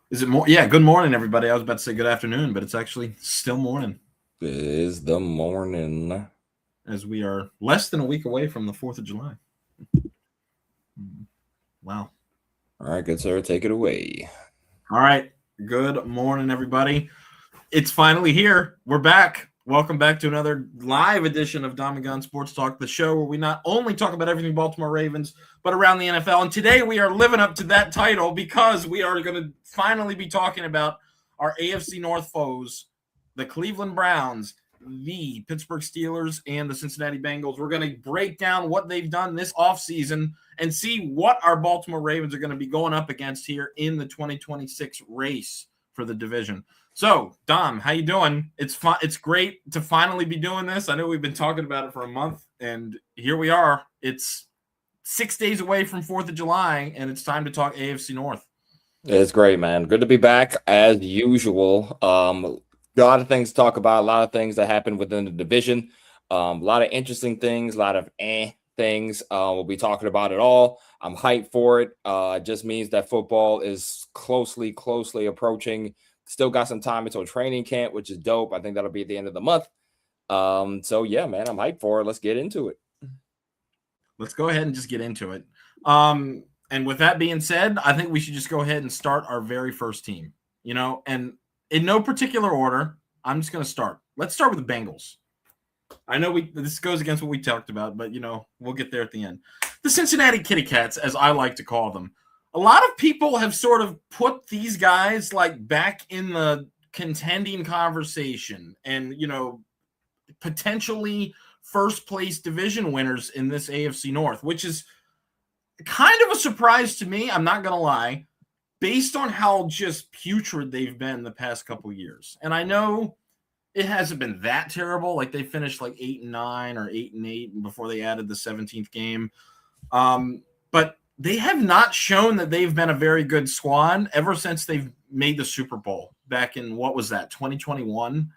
Is it more? Yeah, good morning, everybody. I was about to say good afternoon, but it's actually still morning It is the morning. as we are less than a week away from the 4th of July. Wow. All right, good sir, take it away. All right. Good morning, everybody. It's finally here. We're back. Welcome back to another live edition of Dom and Gun Sports Talk, the show where we not only talk about everything Baltimore Ravens, but around the NFL. And today we are living up to that title because we are going to finally be talking about our AFC North foes, the Cleveland Browns, the Pittsburgh Steelers, and the Cincinnati Bengals. We're going to break down what they've done this offseason and see what our Baltimore Ravens are going to be going up against here in the 2026 race for the division. So, Dom, how you doing? It's fun. It's great to finally be doing this. I know we've been talking about it for a month, and here we are. It's 6 days away from 4th of July, and it's time to talk AFC North. It's great, man. Good to be back as usual. A lot of things to talk about, a lot of things that happened within the division. A lot of interesting things, a lot of things. We'll be talking about it all. I'm hyped for it. It just means that football is closely approaching. Still got some time until training camp, which is dope. I think that'll be at the end of the month. So yeah, man, I'm hyped for it. Let's get into it. Let's go ahead and just get into it. And with that being said, I think we should just go ahead and start our very first team. And in no particular order, I'm just going to start. Let's start with the Bengals. I know this goes against what we talked about, but we'll get there at the end. The Cincinnati Kitty Cats, as I like to call them. A lot of people have sort of put these guys like back in the contending conversation and, potentially first place division winners in this AFC North, which is kind of a surprise to me. I'm not going to lie, based on how just putrid they've been the past couple years. And I know it hasn't been that terrible. Like they finished like 8-9 or 8-8 before they added the 17th game. But they have not shown that they've been a very good squad ever since they've made the Super Bowl back in, what was that, 2021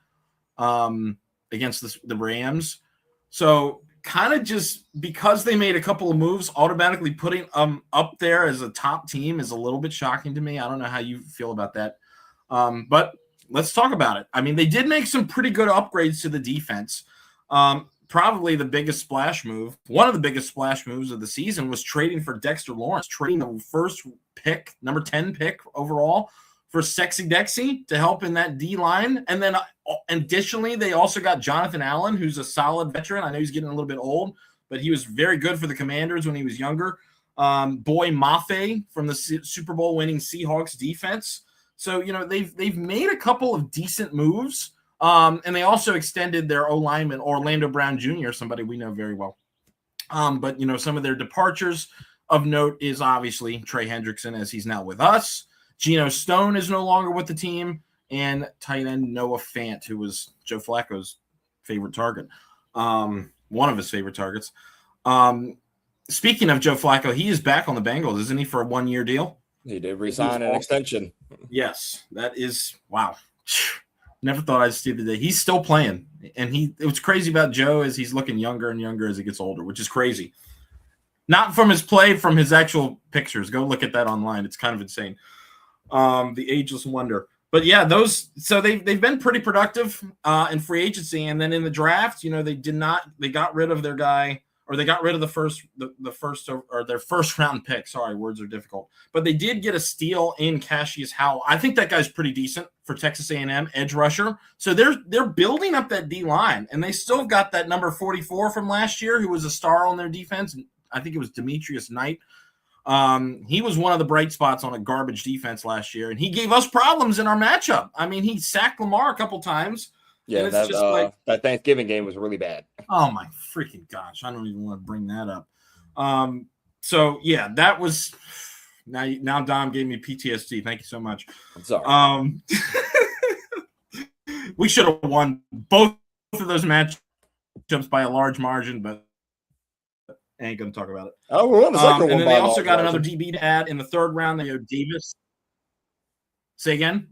against the Rams. So kind of just because they made a couple of moves, automatically putting up there as a top team is a little bit shocking to me. I don't know how you feel about that. But let's talk about it. I mean, they did make some pretty good upgrades to the defense. Probably the biggest splash move, one of the biggest splash moves of the season was trading for Dexter Lawrence, trading the first pick, number 10 pick overall for Sexy Dexy to help in that D line. And then additionally, they also got Jonathan Allen, who's a solid veteran. I know he's getting a little bit old, but he was very good for the Commanders when he was younger. Boy Mafe from the Super Bowl winning Seahawks defense. So, they've made a couple of decent moves. And they also extended their O-lineman, Orlando Brown Jr., somebody we know very well. But, some of their departures of note is obviously Trey Hendrickson, as he's now with us. Geno Stone is no longer with the team. And tight end Noah Fant, who was Joe Flacco's favorite target. One of his favorite targets. Speaking of Joe Flacco, he is back on the Bengals, isn't he, for a one-year deal? He did resign an extension. Yes, that is – wow. Never thought I'd see the day. He's still playing. And what's crazy about Joe is he's looking younger and younger as he gets older, which is crazy. Not from his play, from his actual pictures. Go look at that online. It's kind of insane. The ageless wonder. But yeah, they've been pretty productive in free agency. And then in the draft, they got rid of their guy, or they got rid of their first round pick. Sorry, words are difficult. But they did get a steal in Cassius Howell. I think that guy's pretty decent for Texas A&M, edge rusher. So they're building up that D line, and they still got that number 44 from last year, who was a star on their defense. I think it was Demetrius Knight. He was one of the bright spots on a garbage defense last year, and he gave us problems in our matchup. I mean, he sacked Lamar a couple times. Yeah, that Thanksgiving game was really bad. Oh, my freaking gosh. I don't even want to bring that up. So, yeah, that was – now Dom gave me PTSD. Thank you so much. I'm sorry. We should have won both of those matchups by a large margin, but I ain't going to talk about it. Oh, we won the second one. And then they also got another DB to add in the third round. They go Davis. Say again?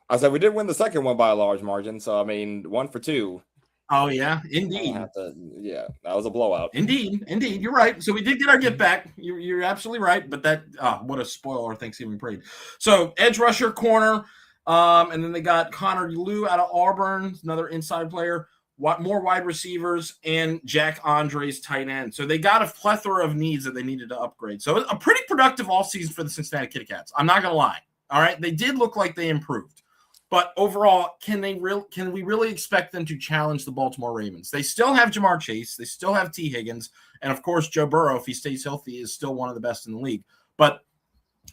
I said we did win the second one by a large margin, so I mean 1 for 2. Oh yeah, I don't indeed. have to. Yeah, that was a blowout. Indeed, you're right. So we did get our get back. You're absolutely right. But that, what a spoiler! Thanksgiving parade. So edge rusher, corner, and then they got Connor Liu out of Auburn, another inside player. More wide receivers and Jack Andres tight end. So they got a plethora of needs that they needed to upgrade. So a pretty productive offseason for the Cincinnati Kitty Cats. I'm not gonna lie. All right, they did look like they improved. But overall, can we really expect them to challenge the Baltimore Ravens? They still have Jamar Chase, they still have T. Higgins, and of course Joe Burrow, if he stays healthy, is still one of the best in the league. But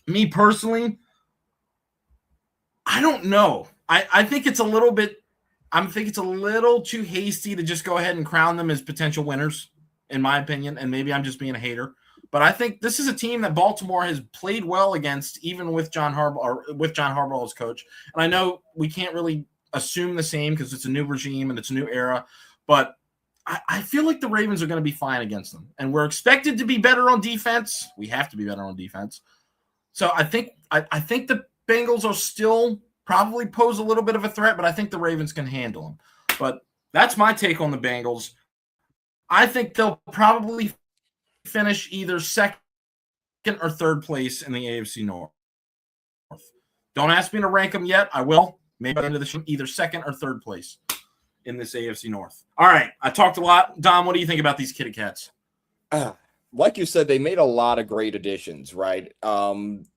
me personally, I don't know. I think it's a little bit. I think it's a little too hasty to just go ahead and crown them as potential winners, in my opinion. And maybe I'm just being a hater. But I think this is a team that Baltimore has played well against, even with John Harbaugh as coach. And I know we can't really assume the same because it's a new regime and it's a new era, but I feel like the Ravens are going to be fine against them. And we're expected to be better on defense. We have to be better on defense. So I think the Bengals are still probably pose a little bit of a threat, but I think the Ravens can handle them. But that's my take on the Bengals. I think they'll probably finish either second or third place in the AFC North. Don't ask me to rank them yet. I will. Maybe by the end of the show, either second or third place in this AFC North. All right. I talked a lot. Dom, what do you think about these Kitty Cats? Like you said, they made a lot of great additions, right?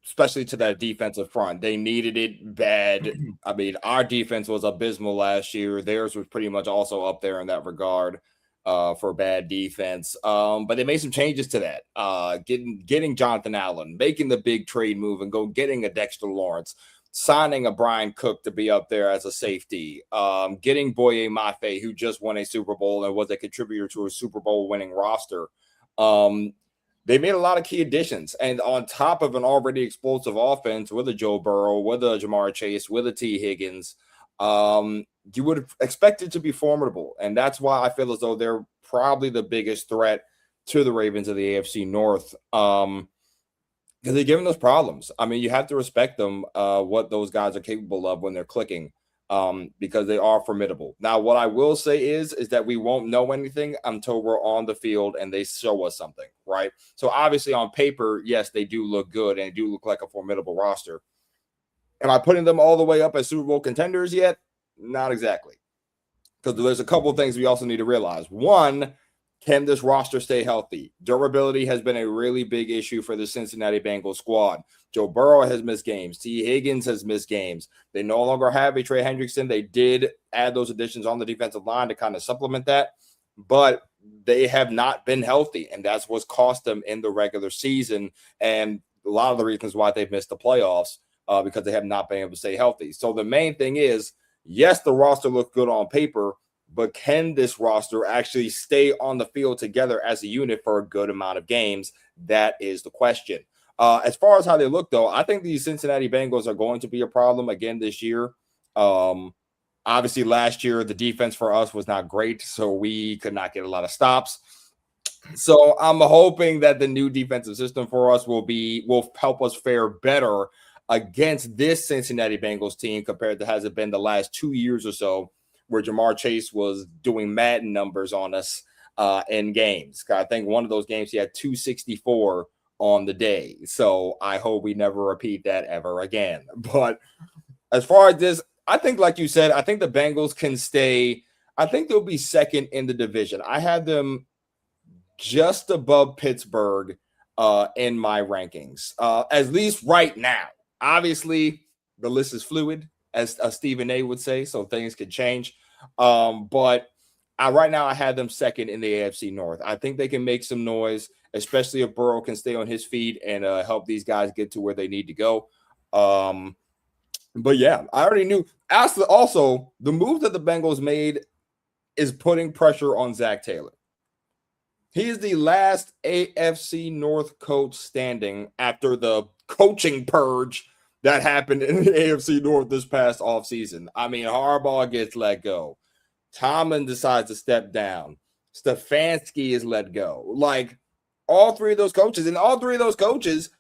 Especially to that defensive front. They needed it bad. I mean, our defense was abysmal last year. Theirs was pretty much also up there in that regard for bad defense. But they made some changes to that. Getting Jonathan Allen, making the big trade move and getting a Dexter Lawrence, signing a Brian Cook to be up there as a safety, getting Boye Mafe, who just won a Super Bowl and was a contributor to a Super Bowl winning roster. They made a lot of key additions, and on top of an already explosive offense with a Joe Burrow, with a Jamar Chase, with a T. Higgins, you would expect it to be formidable. And that's why I feel as though they're probably the biggest threat to the Ravens of the AFC North. Because they're giving us problems. I mean, you have to respect them, what those guys are capable of when they're clicking. Because they are formidable. Now, what I will say is that we won't know anything until we're on the field and they show us something, right? So obviously on paper, yes, they do look good and do look like a formidable roster. Am I putting them all the way up as Super Bowl contenders yet? Not exactly. Because there's a couple of things we also need to realize. One, can this roster stay healthy? Durability has been a really big issue for the Cincinnati Bengals squad. Joe Burrow has missed games. T. Higgins has missed games. They no longer have a Trey Hendrickson. They did add those additions on the defensive line to kind of supplement that, but they have not been healthy, and that's what's cost them in the regular season and a lot of the reasons why they've missed the playoffs, because they have not been able to stay healthy. So the main thing is, yes, the roster looks good on paper, but can this roster actually stay on the field together as a unit for a good amount of games? That is the question. As far as how they look, though, I think the Cincinnati Bengals are going to be a problem again this year. Obviously, last year, the defense for us was not great, so we could not get a lot of stops. So I'm hoping that the new defensive system for us will help us fare better against this Cincinnati Bengals team compared to has it been the last 2 years or so, where Jamar Chase was doing Madden numbers on us in games. I think one of those games he had 264 on the day. So I hope we never repeat that ever again. But as far as this, I think, like you said, I think the Bengals can stay. I think they'll be second in the division. I had them just above Pittsburgh in my rankings, at least right now. Obviously, the list is fluid, as Stephen A would say, so things could change. But right now, I had them second in the AFC North. I think they can make some noise, especially if Burrow can stay on his feet and help these guys get to where they need to go. But yeah, I already knew. Also, the move that the Bengals made is putting pressure on Zach Taylor. He is the last AFC North coach standing after the coaching purge that happened in the AFC North this past offseason. I mean, Harbaugh gets let go. Tomlin decides to step down. Stefanski is let go. Like, all three of those coaches,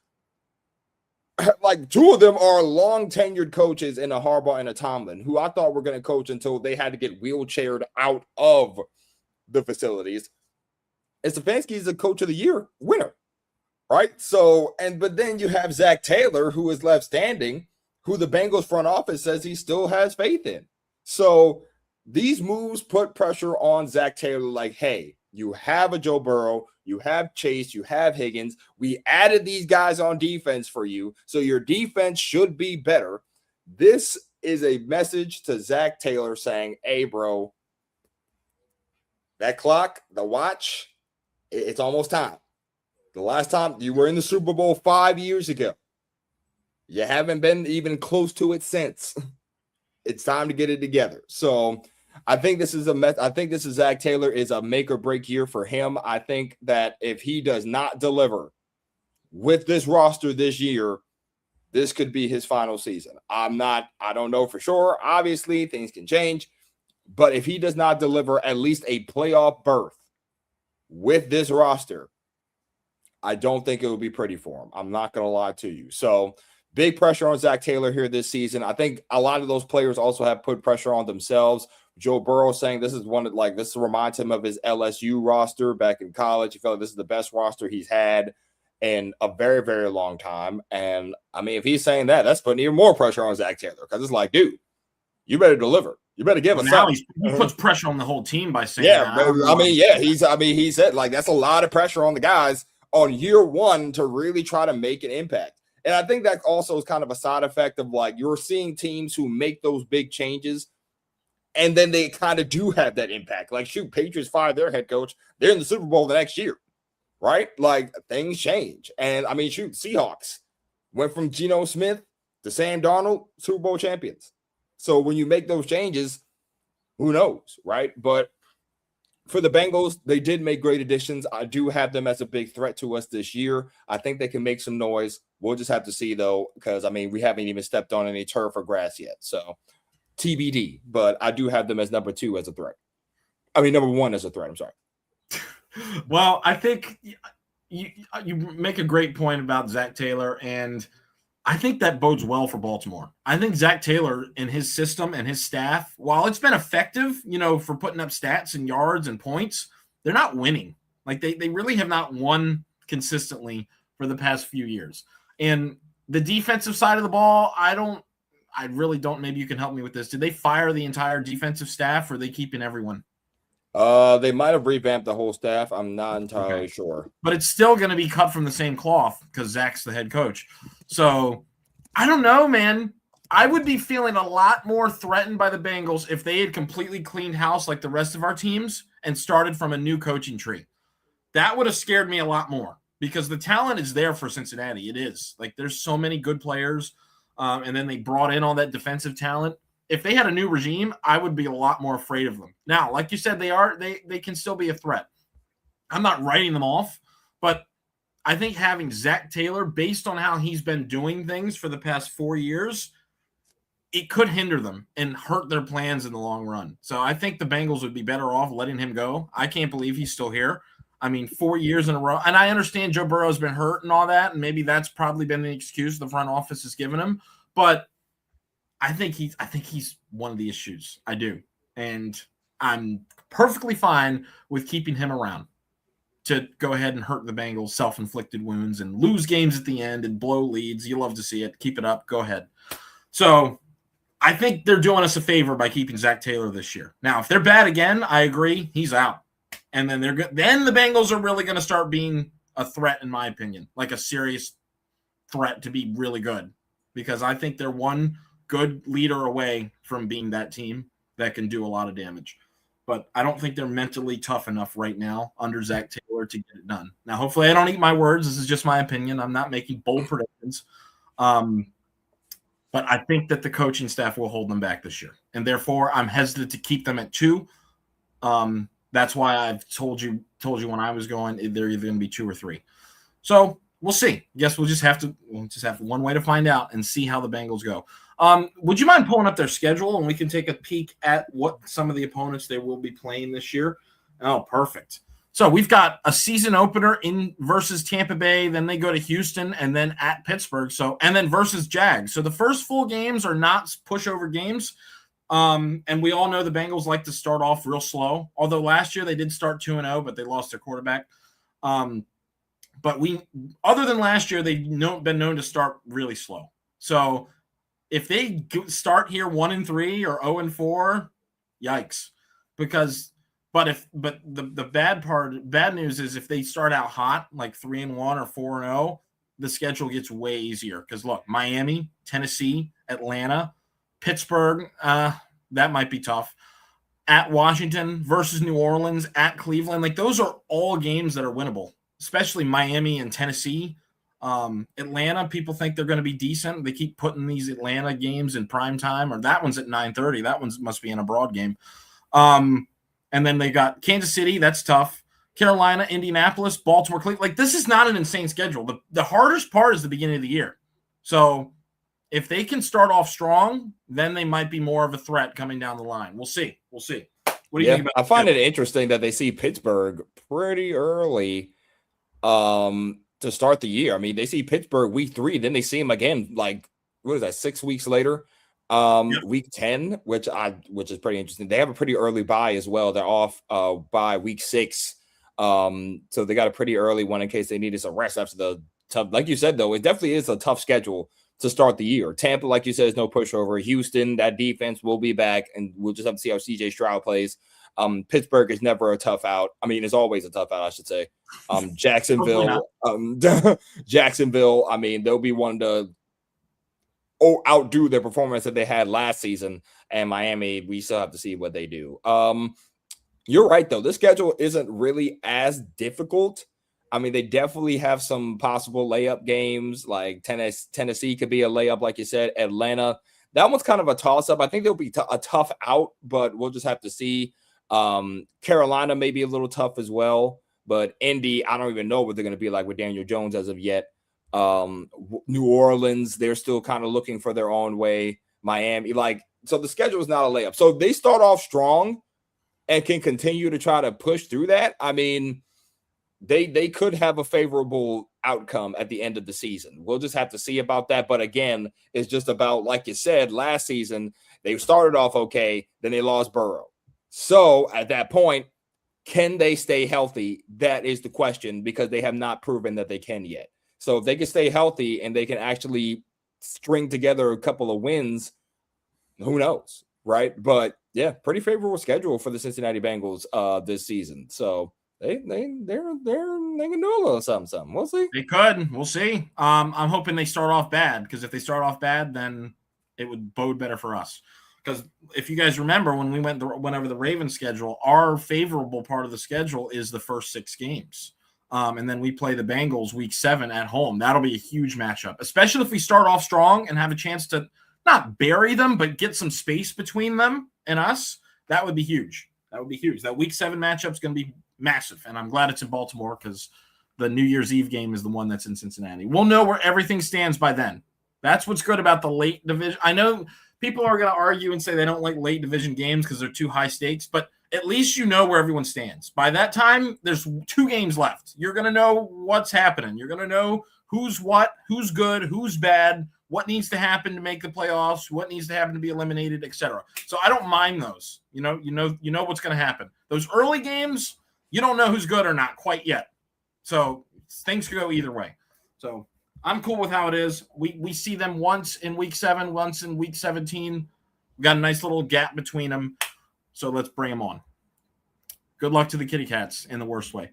like two of them are long tenured coaches in a Harbaugh and a Tomlin, who I thought were going to coach until they had to get wheelchaired out of the facilities. And Stefanski is a coach of the year winner, right? So, but then you have Zach Taylor, who is left standing, who the Bengals front office says he still has faith in. So these moves put pressure on Zach Taylor, like, hey, you have a Joe Burrow, you have Chase, you have Higgins. We added these guys on defense for you, so your defense should be better. This is a message to Zach Taylor saying, hey, bro, that clock, the watch, it's almost time. The last time you were in the Super Bowl 5 years ago. You haven't been even close to it since. It's time to get it together. So I think this is Zach Taylor is a make or break year for him. I think that if he does not deliver with this roster this year, this could be his final season. I don't know for sure. Obviously, things can change. But if he does not deliver at least a playoff berth with this roster, I don't think it will be pretty for him. I'm not going to lie to you. So big pressure on Zach Taylor here this season. I think a lot of those players also have put pressure on themselves. Joe Burrow saying this reminds him of his LSU roster back in college. He felt like this is the best roster he's had in a very, very long time. And I mean, if he's saying that, that's putting even more pressure on Zach Taylor, because it's like, dude, you better deliver. You better give us something. He puts pressure on the whole team by saying that. He said, like, that's a lot of pressure on the guys on year one to really try to make an impact. And I think that also is kind of a side effect of, like, you're seeing teams who make those big changes and then they kind of do have that impact. Like, shoot, Patriots fired their head coach. They're in the Super Bowl the next year, right? Like, things change. And I mean, shoot, Seahawks went from Geno Smith to Sam Darnold, Super Bowl champions. So when you make those changes, who knows, right? But for the Bengals, they did make great additions. I do have them as a big threat to us this year. I think they can make some noise. We'll just have to see, though, because, I mean, we haven't even stepped on any turf or grass yet. So TBD. But I do have them as number 2 as a threat. I mean, number 1 as a threat. I'm sorry. Well, I think you make a great point about Zach Taylor, and I think that bodes well for Baltimore. I think Zach Taylor and his system and his staff, while it's been effective, for putting up stats and yards and points, they're not winning. Like, they really have not won consistently for the past few years. And the defensive side of the ball, I really don't. Maybe you can help me with this. Did they fire the entire defensive staff, or are they keeping everyone? They might have revamped the whole staff. I'm not entirely sure. But it's still going to be cut from the same cloth because Zach's the head coach. So I don't know, man. I would be feeling a lot more threatened by the Bengals if they had completely cleaned house like the rest of our teams and started from a new coaching tree. That would have scared me a lot more because the talent is there for Cincinnati. It is. Like, there's so many good players, and then they brought in all that defensive talent. If they had a new regime, I would be a lot more afraid of them. Now, like you said, they can still be a threat. I'm not writing them off, but I think having Zach Taylor, based on how he's been doing things for the past 4 years, it could hinder them and hurt their plans in the long run. So I think the Bengals would be better off letting him go. I can't believe he's still here. I mean, 4 years in a row. And I understand Joe Burrow's been hurt and all that, and maybe that's probably been the excuse the front office has given him. But I think he's one of the issues. I do. And I'm perfectly fine with keeping him around to go ahead and hurt the Bengals' self-inflicted wounds and lose games at the end and blow leads. You love to see it. Keep it up. Go ahead. So I think they're doing us a favor by keeping Zach Taylor this year. Now, if they're bad again, I agree. He's out. And then then the Bengals are really going to start being a threat, in my opinion, like a serious threat to be really good, because I think they're one good leader away from being that team that can do a lot of damage. But I don't think they're mentally tough enough right now under Zach Taylor to get it done. Now, hopefully I don't eat my words. This is just my opinion. I'm not making bold predictions. But I think that the coaching staff will hold them back this year. And therefore, I'm hesitant to keep them at 2. That's why I've told you when I was going, they're either going to be 2 or 3. So we'll see. I guess we'll just have one way to find out and see how the Bengals go. Would you mind pulling up their schedule and we can take a peek at what some of the opponents they will be playing this year? Oh, perfect. So we've got a season opener in versus Tampa Bay, then they go to Houston, and then at Pittsburgh. So and then versus Jags. So the first full games are not pushover games. And we all know the Bengals like to start off real slow. Although last year they did start 2-0, but they lost their quarterback. But other than last year, they've been known to start really slow. So if they start here 1-3 or 0-4, yikes. But the bad news is if they start out hot, like 3-1 or 4-0, the schedule gets way easier. Because look, Miami, Tennessee, Atlanta, Pittsburgh, that might be tough. At Washington versus New Orleans, at Cleveland, like those are all games that are winnable, especially Miami and Tennessee. Atlanta, people think they're going to be decent. They keep putting these Atlanta games in prime time, or that one's at 9:30. That one must be in a broad game. And then they got Kansas City. That's tough. Carolina, Indianapolis, Baltimore, Cleveland. Like this is not an insane schedule. The hardest part is the beginning of the year. So if they can start off strong, then they might be more of a threat coming down the line. We'll see. What do you think about I find it interesting that they see Pittsburgh pretty early to start the year. I mean, they see Pittsburgh week 3, then they see them again, like, what is that, 6 weeks later? Week 10, which is pretty interesting. They have a pretty early bye as well. They're off by week 6. So they got a pretty early one in case they needed some rest after the tough. Like you said, though, it definitely is a tough schedule to start the year. Tampa, like you said, is no pushover. Houston, that defense will be back, and we'll just have to see how CJ Stroud plays. Pittsburgh is never a tough out. I mean, it's always a tough out, I should say. Jacksonville, Jacksonville, I mean, they'll be one to outdo their performance that they had last season. And Miami, we still have to see what they do. You're right, though. This schedule isn't really as difficult. I mean, they definitely have some possible layup games, like Tennessee could be a layup, like you said. Atlanta, that one's kind of a toss-up. I think they'll be a tough out, but we'll just have to see. Carolina may be a little tough as well, but Indy, I don't even know what they're going to be like with Daniel Jones as of yet. New Orleans, they're still kind of looking for their own way. Miami, so the schedule is not a layup. So if they start off strong and can continue to try to push through that, I mean, they could have a favorable outcome at the end of the season. We'll just have to see about that. But again, it's just about, like you said, last season, they started off okay, then they lost Burrow. So at that point, can they stay healthy? That is the question, because they have not proven that they can yet. So if they can stay healthy and they can actually string together a couple of wins, who knows, right? But yeah, pretty favorable schedule for the Cincinnati Bengals this season. So they're they can do a little something. We'll see. They could. We'll see. I'm hoping they start off bad, because if they start off bad, then it would bode better for us. Because if you guys remember, when we went over the Ravens schedule, our favorable part of the schedule is the first 6 games. And then we play the Bengals week 7 at home. That'll be a huge matchup, especially if we start off strong and have a chance to not bury them, but get some space between them and us. That would be huge. That week 7 matchup is going to be massive. And I'm glad it's in Baltimore, because the New Year's Eve game is the one that's in Cincinnati. We'll know where everything stands by then. That's what's good about the late division. I know people are going to argue and say they don't like late division games because they're too high stakes, but at least you know where everyone stands. By that time, there's 2 games left. You're going to know what's happening. You're going to know who's what, who's good, who's bad, what needs to happen to make the playoffs, what needs to happen to be eliminated, etc. So I don't mind those. You know what's going to happen. Those early games, you don't know who's good or not quite yet. So things could go either way. So I'm cool with how it is. We see them once in week 7, once in week 17. We got a nice little gap between them. So let's bring them on. Good luck to the Kitty Cats in the worst way.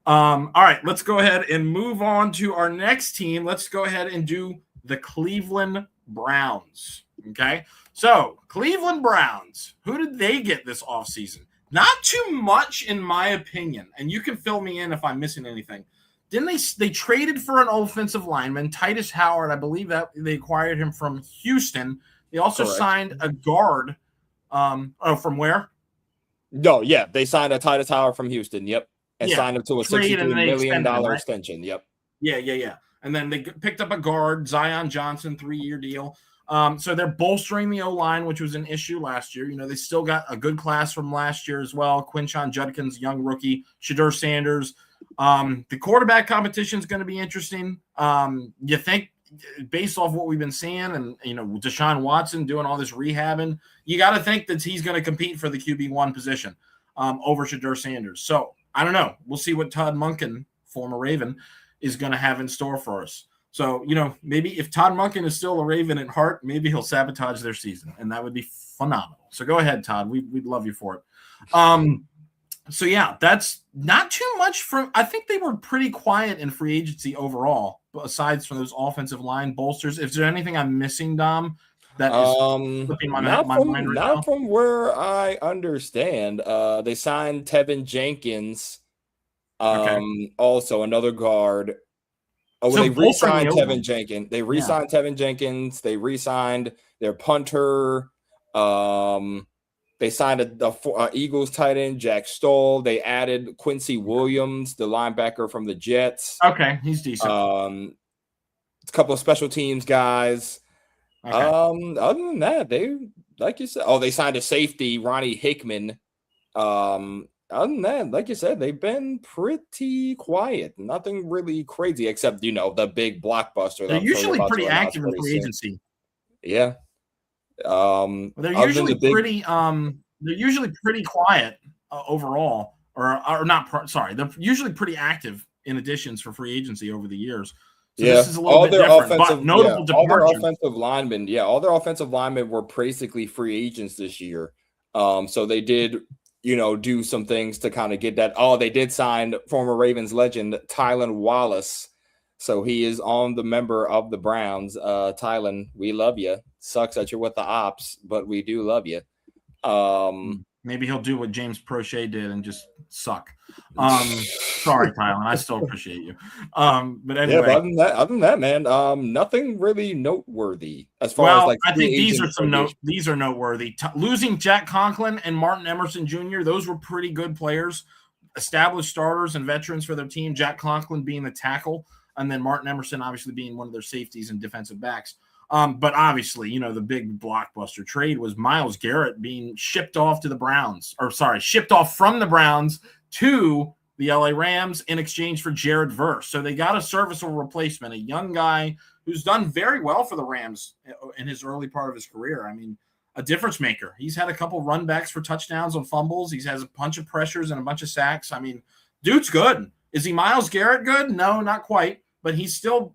All right, let's go ahead and move on to our next team. Let's go ahead and do the Cleveland Browns. Okay, so Cleveland Browns, who did they get this offseason? Not too much, in my opinion, and you can fill me in if I'm missing anything. Didn't they traded for an offensive lineman, Titus Howard? I believe that they acquired him from Houston. They also signed a guard. From where? No, yeah, they signed a Titus Howard from Houston. Yep, and signed him to a $63 million extension. Yep. Yeah. And then they picked up a guard, Zion Johnson, 3-year deal. So they're bolstering the O-line, which was an issue last year. They still got a good class from last year as well. Quinshon Judkins, young rookie, Shadur Sanders. The quarterback competition is going to be interesting. You think, based off what we've been seeing, and Deshaun Watson doing all this rehabbing, you got to think that he's going to compete for the QB1 position over Shadur Sanders. So I don't know. We'll see what Todd Monken, former Raven, is going to have in store for us. So, maybe if Todd Monken is still a Raven at heart, maybe he'll sabotage their season, and that would be phenomenal. So go ahead, Todd. We'd love you for it. So, yeah, that's not too much from – I think they were pretty quiet in free agency overall, aside from those offensive line bolsters. Is there anything I'm missing, Dom, that is slipping my mind right now? Not from where I understand. They signed Tevin Jenkins, also another guard. They re-signed Tevin Jenkins. They re-signed Tevin Jenkins. They re-signed their punter. They signed the Eagles tight end, Jack Stoll. They added Quincy Williams, the linebacker from the Jets. Okay, he's decent. A couple of special teams guys. Okay. Other than that, they, like you said, they signed a safety, Ronnie Hickman. Other than that, like you said, they've been pretty quiet. Nothing really crazy except, the big blockbuster. They're usually pretty active in free agency. Yeah. They're usually pretty quiet overall, or not. Sorry, they're usually pretty active in additions for free agency over the years. So this is a little bit different, but notable departures. All their offensive linemen were basically free agents this year. So they did, do some things to kind of get that. They did sign former Ravens legend Tylan Wallace. So he is on the member of the Browns. Tylan, we love you. Sucks that you're with the ops, but we do love you. Maybe he'll do what James Prochet did and just suck. Sorry, Tylan. I still appreciate you. But anyway. Yeah, but other than that, man, nothing really noteworthy as far as I think these are noteworthy. Losing Jack Conklin and Martin Emerson Jr., those were pretty good players, established starters and veterans for their team. Jack Conklin being the tackle, and then Martin Emerson obviously being one of their safeties and defensive backs. But obviously, the big blockbuster trade was Myles Garrett being shipped off from the Browns to the LA Rams in exchange for Jared Verse. So they got a serviceable replacement, a young guy who's done very well for the Rams in his early part of his career. I mean, a difference maker. He's had a couple run backs for touchdowns on fumbles. He has a bunch of pressures and a bunch of sacks. I mean, dude's good. Is he Myles Garrett good? No, not quite. But he's still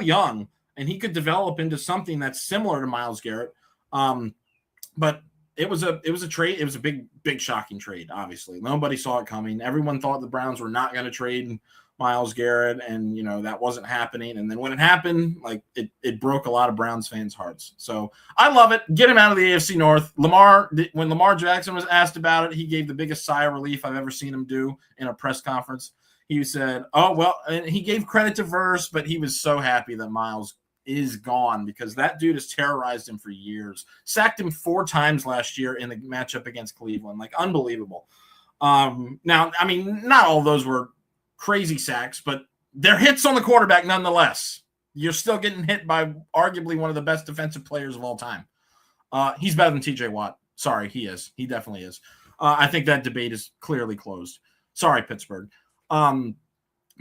young. And he could develop into something that's similar to Myles Garrett. But it was a trade. It was a big shocking trade, obviously. Nobody saw it coming. Everyone thought the Browns were not going to trade Myles Garrett, and that wasn't happening. And then when it happened, it broke a lot of Browns fans' hearts. So I love it. Get him out of the AFC North. When Lamar Jackson was asked about it, he gave the biggest sigh of relief I've ever seen him do in a press conference. He said, and he gave credit to Verse, but he was so happy that Myles is gone because that dude has terrorized him for years. Sacked him 4 times last year in the matchup against Cleveland. Unbelievable. Now, I mean, not all those were crazy sacks, but they're hits on the quarterback nonetheless. You're still getting hit by arguably one of the best defensive players of all time. He's better than TJ Watt. Sorry, he is. He definitely is. I think that debate is clearly closed. Sorry, Pittsburgh.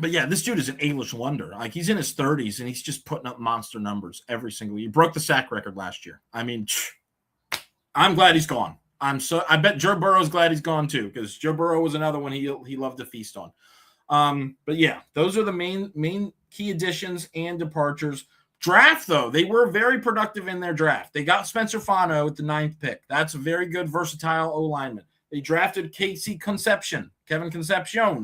But yeah, this dude is an A-list wonder. He's in his 30s and he's just putting up monster numbers every single year. He broke the sack record last year. I mean, I'm glad he's gone. I bet Joe Burrow's glad he's gone too, because Joe Burrow was another one he loved to feast on. But yeah, those are the main key additions and departures. Draft, though, they were very productive in their draft. They got Spencer Fano with the 9th pick. That's a very good, versatile O-lineman. They drafted Kevin Concepcion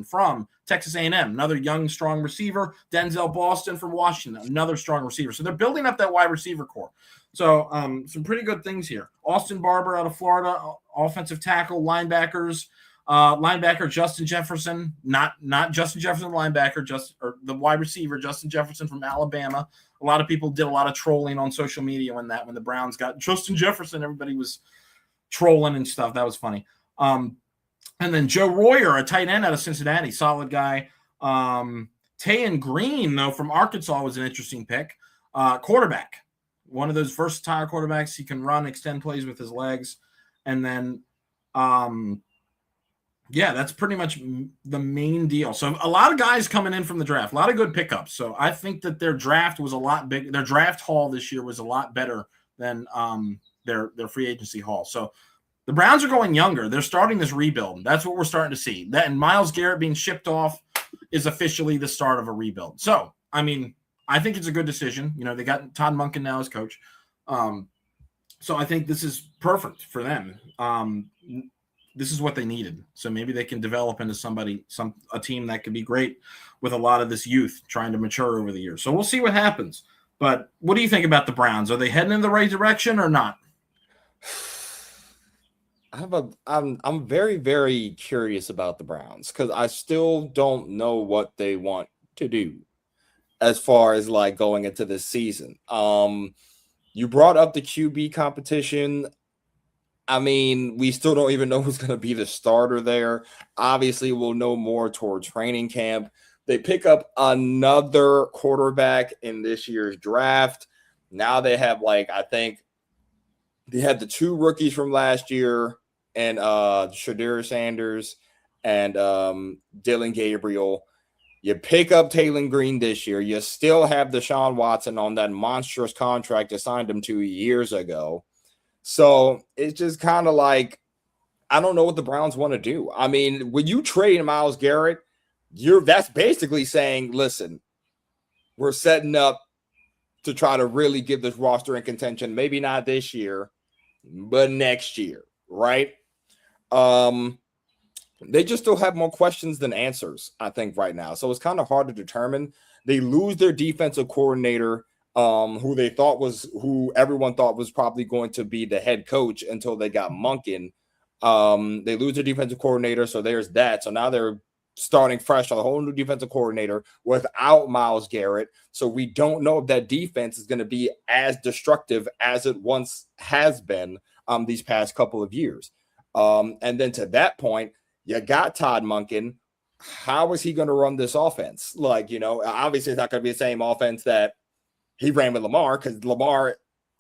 from Texas A&M, another young, strong receiver. Denzel Boston from Washington, another strong receiver. So they're building up that wide receiver core. So some pretty good things here. Austin Barber out of Florida, offensive tackle, linebackers. Linebacker Justin Jefferson, not Justin Jefferson linebacker, or the wide receiver Justin Jefferson from Alabama. A lot of people did a lot of trolling on social media when the Browns got Justin Jefferson. Everybody was trolling and stuff. That was funny. And then Joe Royer, a tight end out of Cincinnati, solid guy. Tayan Green, though, from Arkansas was an interesting pick. Quarterback. One of those versatile quarterbacks. He can run, extend plays with his legs, and then yeah, that's pretty much the main deal. So a lot of guys coming in from the draft, a lot of good pickups. So I think that their draft was a lot big. Their draft haul this year was a lot better than their free agency haul. So the Browns are going younger. They're starting this rebuild. That's what we're starting to see. That and Myles Garrett being shipped off is officially the start of a rebuild. So I mean, I think it's a good decision. You know, they got Todd Monken now as coach. So I think this is perfect for them. This is what they needed. So maybe they can develop into a team that could be great with a lot of this youth trying to mature over the years. So we'll see what happens. But what do you think about the Browns? Are they heading in the right direction or not? I'm very, very curious about the Browns because I still don't know what they want to do as far as like going into this season. You brought up the QB competition. I mean, we still don't even know who's going to be the starter there. Obviously, we'll know more toward training camp. They pick up another quarterback in this year's draft. Now they have, like, I think they had the 2 rookies from last year and Shadir Sanders and Dylan Gabriel. You pick up Taylor Green this year. You still have Deshaun Watson on that monstrous contract you signed him 2 years ago. So it's just kind of like, I don't know what the Browns want to do. I mean, when you trade Myles Garrett, that's basically saying, listen, we're setting up to try to really give this roster in contention. Maybe not this year, but next year, right? They just still have more questions than answers, I think, right now. So it's kind of hard to determine. They lose their defensive coordinator, who everyone thought was probably going to be the head coach until they got Monken. They lose their defensive coordinator, so there's that. So now they're starting fresh on a whole new defensive coordinator without Myles Garrett. So we don't know if that defense is going to be as destructive as it once has been these past couple of years. And then to that point, you got Todd Monken. How is he going to run this offense? Like, you know, obviously it's not going to be the same offense that he ran with Lamar, because Lamar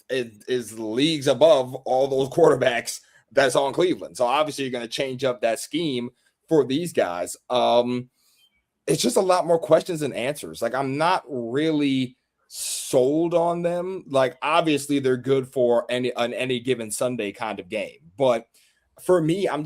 is leagues above all those quarterbacks that's on Cleveland. So obviously you're going to change up that scheme for these guys. It's just a lot more questions than answers. Like, I'm not really sold on them. Like, obviously they're good for any given Sunday kind of game. But for me, I'm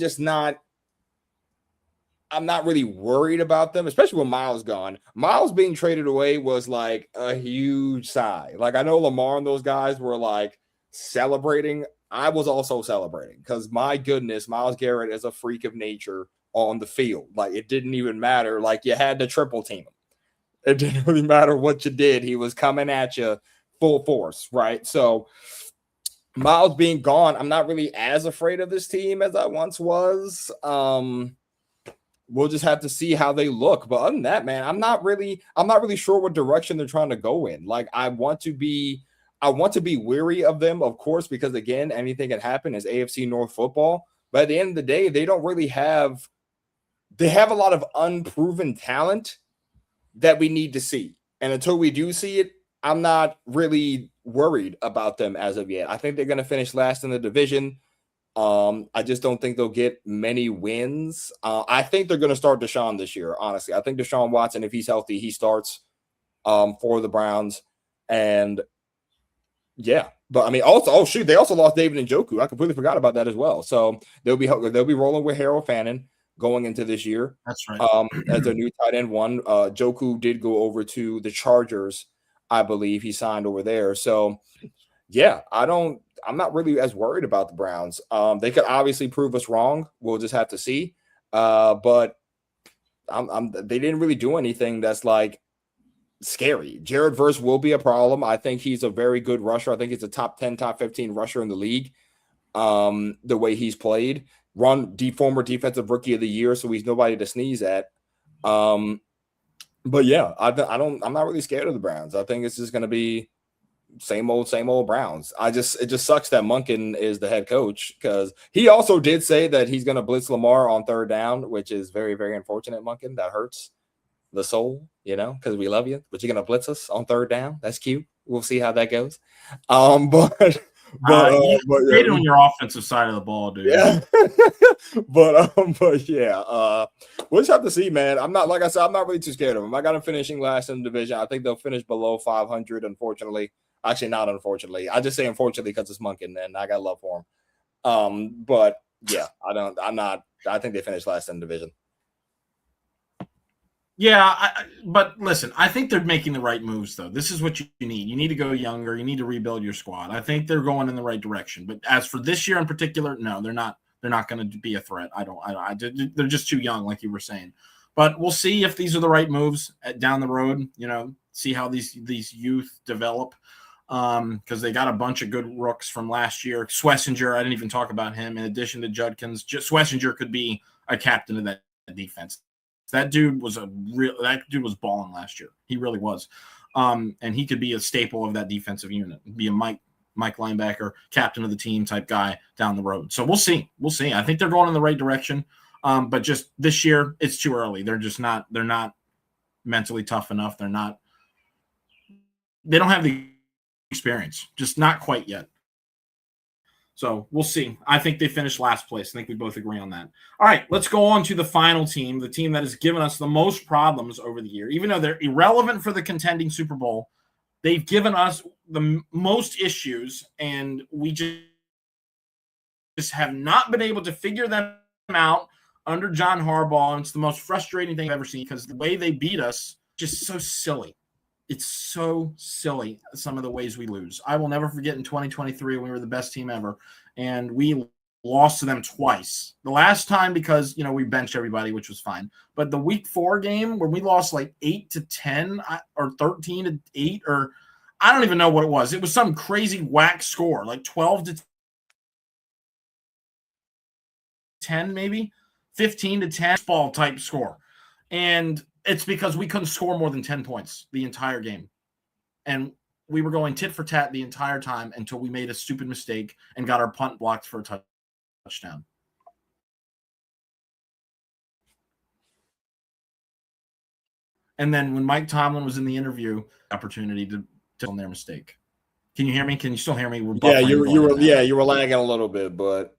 not really worried about them, especially when Myles gone. Myles being traded away was like a huge sigh. Like, I know Lamar and those guys were like celebrating. I was also celebrating because, my goodness, Myles Garrett is a freak of nature on the field. Like, it didn't even matter. Like, you had to triple team him. It didn't really matter what you did. He was coming at you full force, right? So Myles being gone, I'm not really as afraid of this team as I once was. We'll just have to see how they look. But other than that, man, I'm not really sure what direction they're trying to go in. Like, I want to be weary of them, of course, because again, anything can happen as AFC North football. But at the end of the day, they don't really have a lot of unproven talent that we need to see. And until we do see it, I'm not really worried about them as of yet. I think they're going to finish last in the division. I just don't think they'll get many wins. I think they're going to start Deshaun this year, honestly. I think Deshaun Watson, if he's healthy, he starts for the Browns. And yeah, but I mean, also, they also lost David Njoku. I completely forgot about that as well. So they'll be rolling with Harold Fannin going into this year. That's right. As their new tight end one. Njoku did go over to the Chargers, I believe. He signed over there. So yeah, I'm not really as worried about the Browns. They could obviously prove us wrong. We'll just have to see. But they didn't really do anything that's like scary. Jared Verse will be a problem. I think he's a very good rusher. I think he's a top 10, top 15 rusher in the league. The way he's played, former defensive rookie of the year, so he's nobody to sneeze at. But yeah, I'm not really scared of the Browns. I think it's just going to be same old Browns. It just sucks that Monken is the head coach, because he also did say that he's going to blitz Lamar on third down, which is very, very unfortunate. Monken, that hurts the soul, because we love you, but you're going to blitz us on third down. That's cute. We'll see how that goes. But You yeah, great on your offensive side of the ball, dude. yeah. But yeah, we'll just have to see, man. I'm not, like I said, I'm not really too scared of them. I got them finishing last in the division. I think they'll finish below 500. Unfortunately, actually, not unfortunately. I just say unfortunately because it's Monken, and I got love for him. But yeah, I think they finished last in the division. Yeah, but listen, I think they're making the right moves, though. This is what you need. You need to go younger. You need to rebuild your squad. I think they're going in the right direction. But as for this year in particular, no, they're not. They're not going to be a threat. They're just too young, like you were saying. But we'll see if these are the right moves down the road. See how these youth develop, because they got a bunch of good rooks from last year. Schlesinger, I didn't even talk about him. In addition to Judkins, Schlesinger could be a captain of that defense. That dude was balling last year. He really was. And he could be a staple of that defensive unit, be a Mike linebacker, captain of the team type guy down the road. So we'll see. I think they're going in the right direction. But just this year, it's too early. They're not mentally tough enough. They don't have the experience, just not quite yet. So we'll see. I think they finished last place. I think we both agree on that. All right, let's go on to the final team, the team that has given us the most problems over the year. Even though they're irrelevant for the contending Super Bowl, they've given us the most issues, and we just have not been able to figure them out under John Harbaugh. And it's the most frustrating thing I've ever seen because the way they beat us, just so silly. It's so silly, some of the ways we lose. I will never forget in 2023 when we were the best team ever, and we lost to them twice. The last time because, we benched everybody, which was fine. But the week 4 game where we lost like 8-10 or 13-8, or I don't even know what it was. It was some crazy whack score, like 12-10 maybe, 15-10 ball type score. And it's because we couldn't score more than 10 points the entire game. And we were going tit for tat the entire time until we made a stupid mistake and got our punt blocked for a touchdown. And then when Mike Tomlin was in the interview, opportunity to on their mistake. Can you hear me? Can you still hear me? Yeah, you were lagging a little bit, but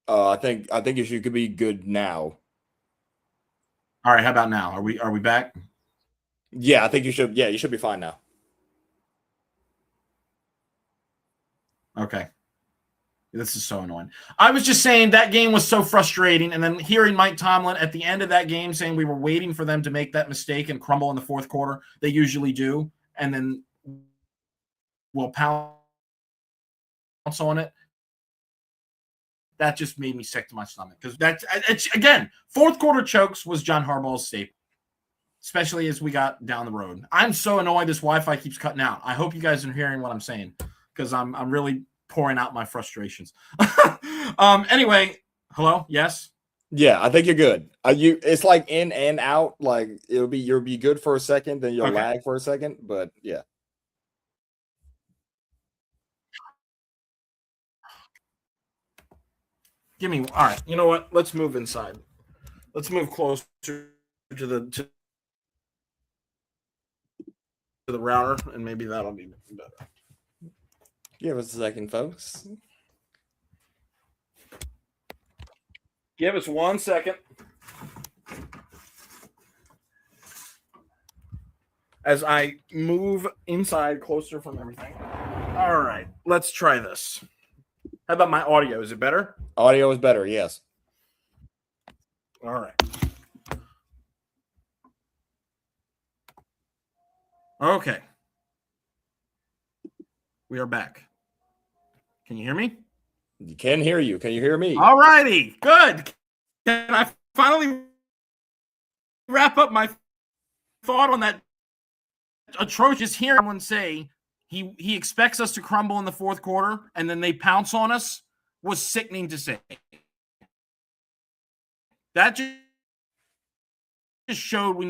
I think you could be good now. All right, how about now? Are we back? Yeah, I think you should. Yeah, you should be fine now. Okay. This is so annoying. I was just saying that game was so frustrating, and then hearing Mike Tomlin at the end of that game saying we were waiting for them to make that mistake and crumble in the fourth quarter. They usually do, and then we'll pounce on it. That just made me sick to my stomach because it's again, fourth quarter chokes was John Harbaugh's staple, especially as we got down the road. I'm so annoyed this Wi-Fi keeps cutting out. I hope you guys are hearing what I'm saying because I'm really pouring out my frustrations. Anyway, hello, yes. Yeah, I think you're good. It's like in and out. Like you'll be good for a second, then you'll lag for a second. But yeah. All right. You know what? Let's move inside. Let's move closer to the router, and maybe that'll be better. Give us a second, folks. Give us 1 second. As I move inside closer from everything. All right. Let's try this. How about my audio? Is it better? Audio is better, yes. All right. Okay. We are back. Can you hear me? You can hear you. Can you hear me? All righty. Good. Can I finally wrap up my thought on that atrocious hearing someone say he expects us to crumble in the fourth quarter and then they pounce on us was sickening to say. That just showed we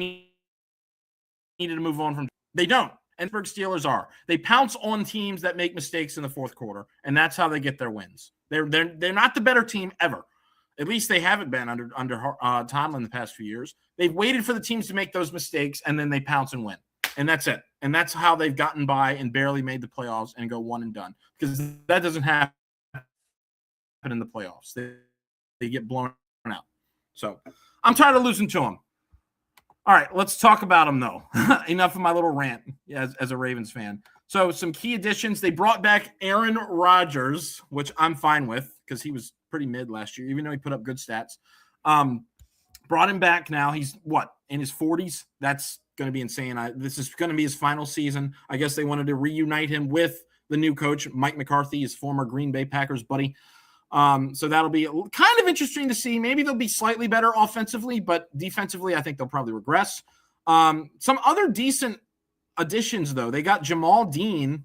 needed to move on from. They don't. And Pittsburgh Steelers are. They pounce on teams that make mistakes in the fourth quarter, and that's how they get their wins. They're not the better team ever. At least they haven't been under Tomlin the past few years. They've waited for the teams to make those mistakes, and then they pounce and win. and that's it. And that's how they've gotten by and barely made the playoffs and go one and done, because that doesn't happen in the playoffs. They get blown out. So I'm tired of losing to them. All right, let's talk about them, though. Enough of my little rant as a Ravens fan. So some key additions. They brought back Aaron Rodgers, which I'm fine with because he was pretty mid last year, even though he put up good stats. Brought him back now. He's, in his 40s? That's going to be insane. This is going to be his final season. I guess they wanted to reunite him with the new coach, Mike McCarthy, his former Green Bay Packers buddy. So that'll be kind of interesting to see. Maybe they'll be slightly better offensively, but defensively, I think they'll probably regress. Some other decent additions, though. They got Jamal Dean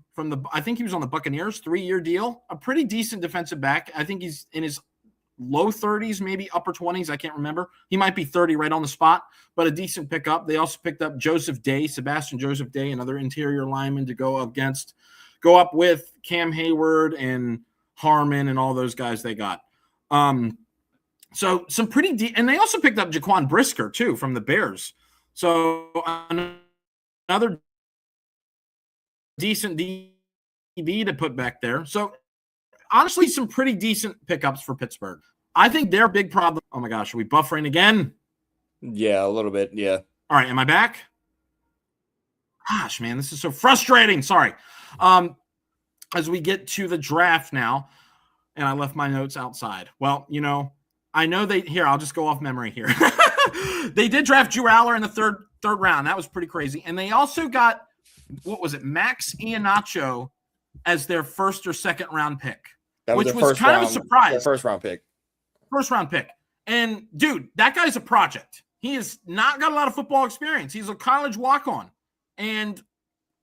I think he was on the Buccaneers, 3-year deal, a pretty decent defensive back. I think he's in his low 30s, maybe upper 20s. I can't remember. He might be 30 right on the spot, but a decent pickup. They also picked up Sebastian Joseph Day, another interior lineman to go up with Cam Hayward and Harmon and all those guys they got. So some pretty and they also picked up Jaquan Brisker too from the Bears. So another decent DB to put back there. So honestly, some pretty decent pickups for Pittsburgh. I think their big problem. Oh my gosh, are we buffering again? Yeah, a little bit. Yeah. All right, am I back? Gosh, man, this is so frustrating. Sorry. As we get to the draft now, and I left my notes outside. Well, I know I'll just go off memory here. They did draft Drew Aller in the third round. That was pretty crazy. And they also got, Max Iannaccio as their first or second round pick, which was kind of a surprise. First round pick. First round pick. And dude, that guy's a project. He has not got a lot of football experience. He's a college walk-on. And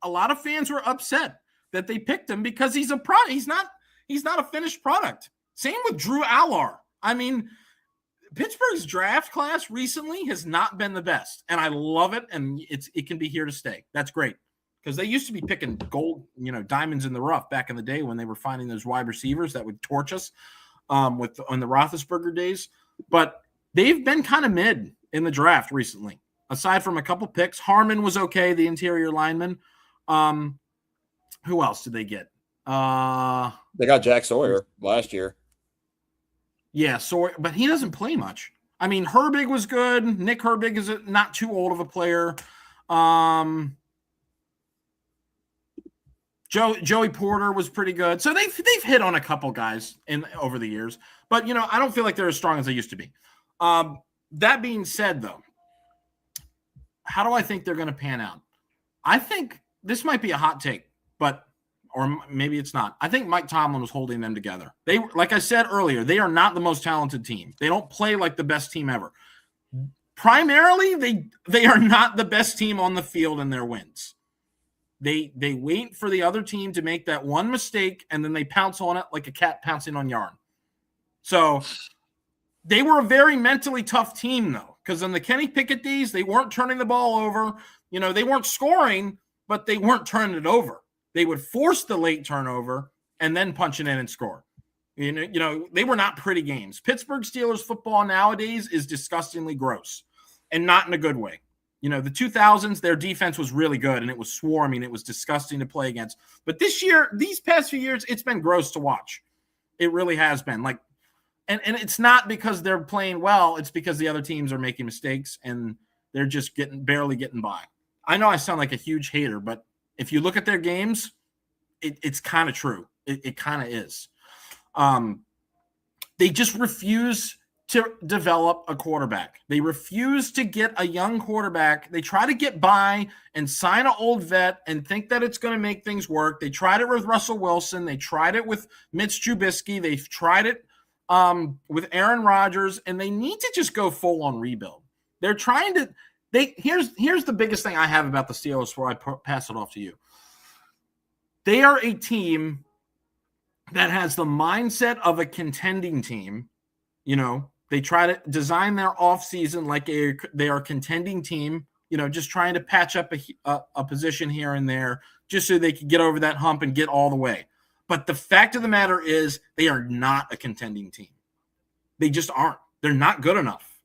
a lot of fans were upset that they picked him because he's a product. He's not a finished product. Same with Drew Aller. I mean, Pittsburgh's draft class recently has not been the best, and I love it, and it can be here to stay. That's great, because they used to be picking gold, diamonds in the rough back in the day when they were finding those wide receivers that would torch us on the Roethlisberger days. But they've been kind of mid in the draft recently, aside from a couple picks. Harmon was okay, the interior lineman. Who else did they get? They got Jack Sawyer last year. Yeah, Sawyer, but he doesn't play much. I mean, Herbig was good. Nick Herbig is not too old of a player. Joey Porter was pretty good. So they've hit on a couple guys over the years. But, I don't feel like they're as strong as they used to be. That being said, though, how do I think they're going to pan out? I think this might be a hot take, or maybe it's not. I think Mike Tomlin was holding them together. They, like I said earlier, they are not the most talented team. They don't play like the best team ever. Primarily, they are not the best team on the field in their wins. They wait for the other team to make that one mistake, and then they pounce on it like a cat pouncing on yarn. So they were a very mentally tough team, though, because in the Kenny Pickett days, they weren't turning the ball over. They weren't scoring, but they weren't turning it over. They would force the late turnover and then punch it in and score. They were not pretty games. Pittsburgh Steelers football nowadays is disgustingly gross, and not in a good way. The 2000s, their defense was really good, and it was swarming. It was disgusting to play against. But these past few years, it's been gross to watch. It really has been. And it's not because they're playing well. It's because the other teams are making mistakes, and they're just barely getting by. I know I sound like a huge hater, but if you look at their games, it's kind of true. It kind of is. They just refuse to develop a quarterback. They refuse to get a young quarterback. They try to get by and sign an old vet and think that it's going to make things work. They tried it with Russell Wilson. They tried it with Mitch Trubisky. They've tried it with Aaron Rodgers, and they need to just go full on rebuild. They're trying to. Here's the biggest thing I have about the Steelers before I pass it off to you. They are a team that has the mindset of a contending team. They try to design their offseason like they are a contending team, just trying to patch up a position here and there just so they can get over that hump and get all the way. But the fact of the matter is they are not a contending team. They just aren't. They're not good enough.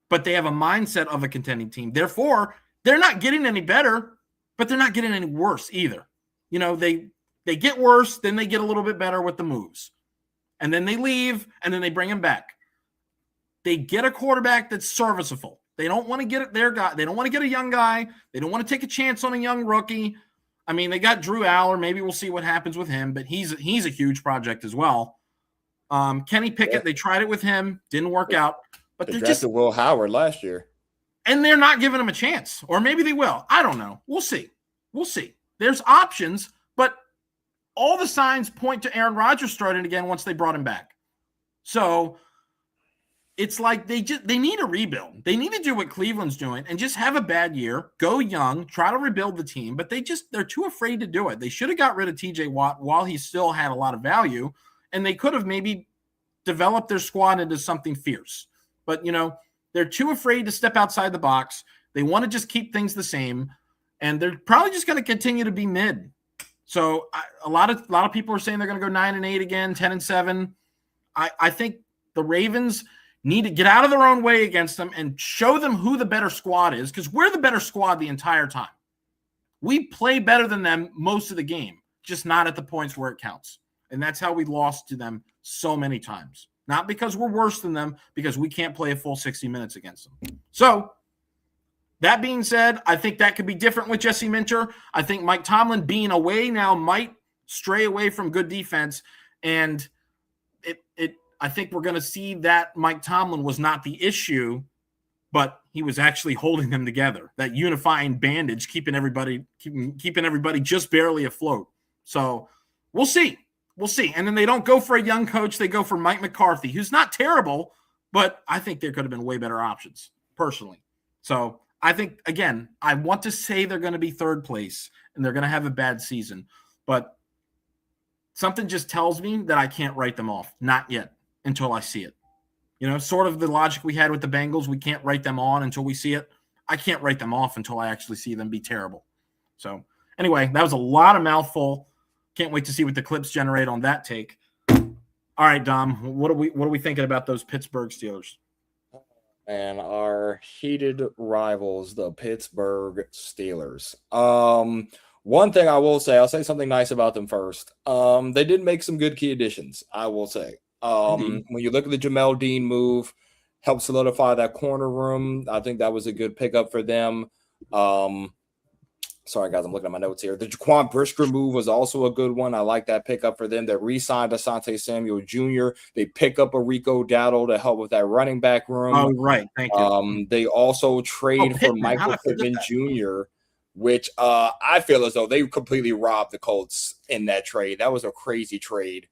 But they have a mindset of a contending team. Therefore, they're not getting any better, but they're not getting any worse either. You know, they get worse, then they get a little bit better with the moves. And then they leave, and then they bring him back. They get a quarterback that's serviceable. They don't want to get their guy. They don't want to get a young guy. They don't want to take a chance on a young rookie. I mean, they got Drew Aller. Maybe we'll see what happens with him, but he's a huge project as well. Kenny Pickett, they tried it with him, didn't work out. But they drafted Will Howard last year, and they're not giving him a chance, or maybe they will. I don't know. We'll see. There's options, but all the signs point to Aaron Rodgers starting again once they brought him back. So it's like they need a rebuild. They need to do what Cleveland's doing and just have a bad year, go young, try to rebuild the team, but they're too afraid to do it. They should have got rid of TJ Watt while he still had a lot of value, and they could have maybe developed their squad into something fierce. But, you know, they're too afraid to step outside the box. They want to just keep things the same, and they're probably just going to continue to be mid. So a lot of people are saying they're going to go 9-8 again, 10-7. I think the Ravens need to get out of their own way against them and show them who the better squad is, because we're the better squad the entire time. We play better than them most of the game, just not at the points where it counts. And that's how we lost to them so many times. Not because we're worse than them, because we can't play a full 60 minutes against them. So that being said, I think that could be different with Jesse Minter. I think Mike Tomlin being away now might stray away from good defense. And I think we're going to see that Mike Tomlin was not the issue, but he was actually holding them together. That unifying bandage, keeping everybody just barely afloat. So we'll see. And then they don't go for a young coach. They go for Mike McCarthy, who's not terrible, but I think there could have been way better options, personally. So I think, again, I want to say they're going to be third place and they're going to have a bad season, but something just tells me that I can't write them off. Not yet, until I see it. You know, sort of the logic we had with the Bengals, we can't write them on until we see it. I can't write them off until I actually see them be terrible. So anyway, that was a lot of mouthful. Can't wait to see what the clips generate on that take. All right, Dom, what are we thinking about those Pittsburgh Steelers? And our heated rivals, the Pittsburgh Steelers. One thing I will say, I'll say something nice about them first. They did make some good key additions, I will say. When you look at the Jamel Dean move, helped solidify that corner room. I think that was a good pickup for them. Sorry, guys, I'm looking at my notes here. The Jaquan Brisker move was also a good one. I like that pickup for them. They re-signed Asante Samuel Jr. They pick up a Rico Dowdle to help with that running back room. Oh, right. Thank you. They also trade for Michael Pittman Jr., which I feel as though they completely robbed the Colts in that trade. That was a crazy trade.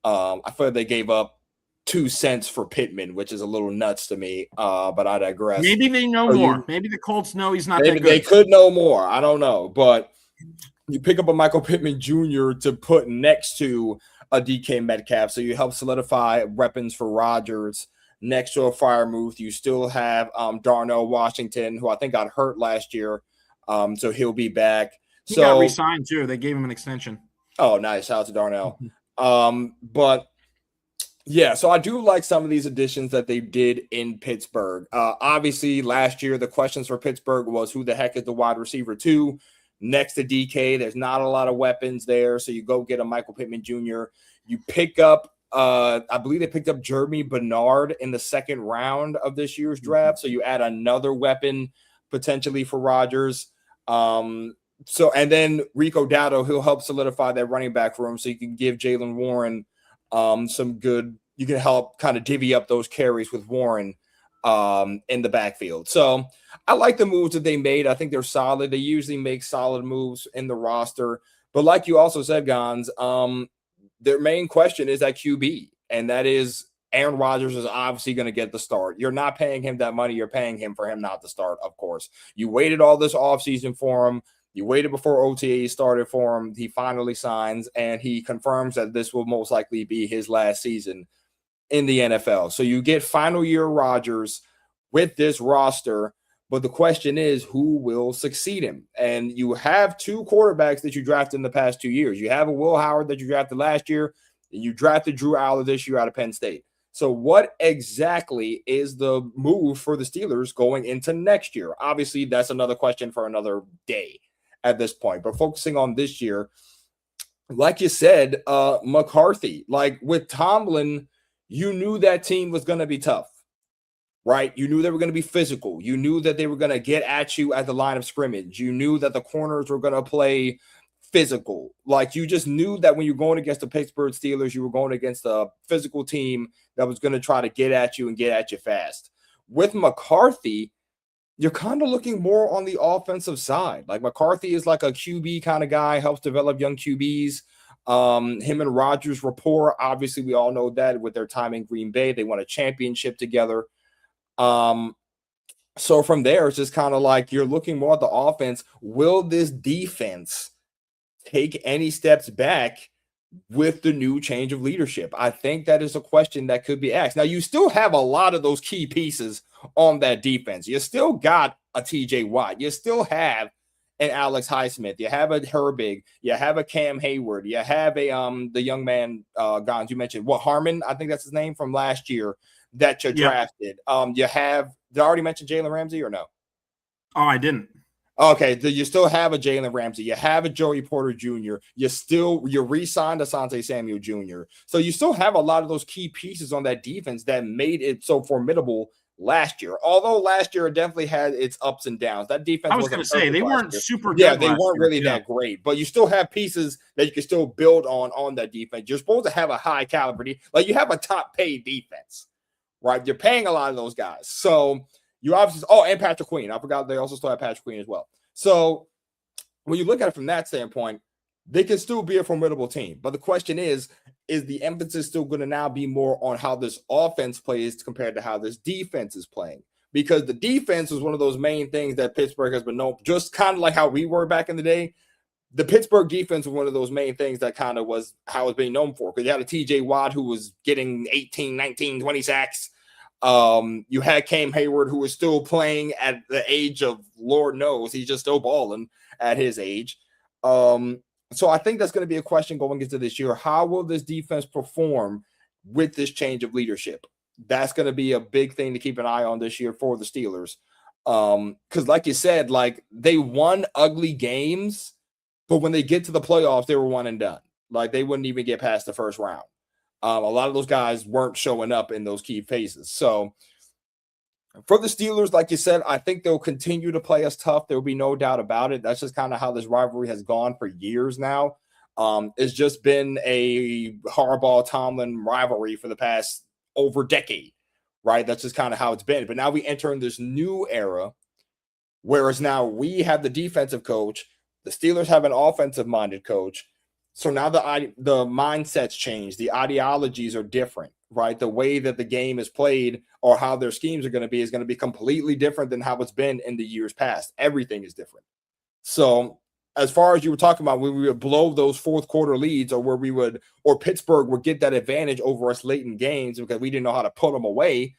I feel like they gave up 2 cents for Pittman, which is a little nuts to me, but I digress. Maybe they know more. Maybe the Colts know he's not that good. They could know more. I don't know. But you pick up a Michael Pittman Jr. to put next to a DK Metcalf, so you help solidify weapons for Rodgers next to a Freiermuth. You still have Darnell Washington, who I think got hurt last year, so he'll be back. He got re-signed, too. They gave him an extension. Oh, nice. Shout out to Darnell. But yeah, so I do like some of these additions that they did in Pittsburgh. Obviously, last year, the questions for Pittsburgh was who the heck is the wide receiver 2 next to DK. There's not a lot of weapons there, so you go get a Michael Pittman Jr. You pick up, I believe they picked up Jeremy Bernard in the second round of this year's draft, so you add another weapon potentially for Rodgers. And then Rico Dowdle, he'll help solidify that running back room, so you can give Jaylen Warren some good, you can help kind of divvy up those carries with Warren in the backfield. So I like the moves that they made. I think they're solid. They usually make solid moves in the roster. But like you also said, Gons, their main question is at QB, and that is Aaron Rodgers is obviously going to get the start. You're not paying him that money. You're paying him for him not to start, of course. You waited all this offseason for him. You waited before OTA started for him. He finally signs, and he confirms that this will most likely be his last season in the NFL. So you get final year Rodgers with this roster, but the question is who will succeed him? And you have 2 quarterbacks that you drafted in the past 2 years. You have a Will Howard that you drafted last year, and you drafted Drew Aller this year out of Penn State. So what exactly is the move for the Steelers going into next year? Obviously, that's another question for another day. at this point. But focusing on this year, like you said, McCarthy, like with Tomlin, you knew that team was going to be tough, right? You knew they were going to be physical. You knew that they were going to get at you at the line of scrimmage. You knew that the corners were going to play physical. Like you just knew that when you're going against the Pittsburgh Steelers, you were going against a physical team that was going to try to get at you and get at you fast. With McCarthy, you're kind of looking more on the offensive side. Like McCarthy is like a QB kind of guy, helps develop young QBs. Him and Rodgers rapport, obviously we all know that with their time in Green Bay, they won a championship together. So from there, it's just kind of like you're looking more at the offense. Will this defense take any steps back with the new change of leadership? I think that is a question that could be asked. Now, you still have a lot of those key pieces on that defense. You still got a TJ Watt. You still have an Alex Highsmith. You have a Herbig. You have a Cam Hayward. You have a the young man, Gons, you mentioned, Harmon, I think that's his name, from last year that you drafted. You have, did I already mention Jalen Ramsey or no? Oh, I didn't. Okay, you still have a Jalen Ramsey. You have a Joey Porter Jr. You re-signed Asante Samuel Jr. So you still have a lot of those key pieces on that defense that made it so formidable last year. Although last year it definitely had its ups and downs. That defense, I was going to say, they weren't super good. Yeah, they weren't really that great. But you still have pieces that you can still build on that defense. You're supposed to have a high caliber. Like you have a top paid defense, right? You're paying a lot of those guys. So you obviously, and Patrick Queen. I forgot they also still have Patrick Queen as well. So when you look at it from that standpoint, they can still be a formidable team. But the question is the emphasis still going to now be more on how this offense plays compared to how this defense is playing? Because the defense is one of those main things that Pittsburgh has been known, just kind of like how we were back in the day. The Pittsburgh defense was one of those main things that kind of was how it's being known for. Because you had a TJ Watt who was getting 18, 19, 20 sacks. You had Cam Hayward, who was still playing at the age of Lord knows, he's just still balling at his age. So I think that's going to be a question going into this year. How will this defense perform with this change of leadership? That's going to be a big thing to keep an eye on this year for the Steelers. Because like you said, like they won ugly games, but when they get to the playoffs, they were one and done. Like they wouldn't even get past the first round. A lot of those guys weren't showing up in those key phases. So for the Steelers, like you said, I think they'll continue to play us tough. There will be no doubt about it. That's just kind of how this rivalry has gone for years now. It's just been a Harbaugh-Tomlin rivalry for the past over decade, right? That's just kind of how it's been. But now we enter in this new era, whereas now we have the defensive coach. The Steelers have an offensive-minded coach. So now the mindsets change. The ideologies are different, right? The way that the game is played or how their schemes are going to be completely different than how it's been in the years past. Everything is different. So as far as you were talking about, when we would blow those fourth quarter leads or Pittsburgh would get that advantage over us late in games because we didn't know how to put them away.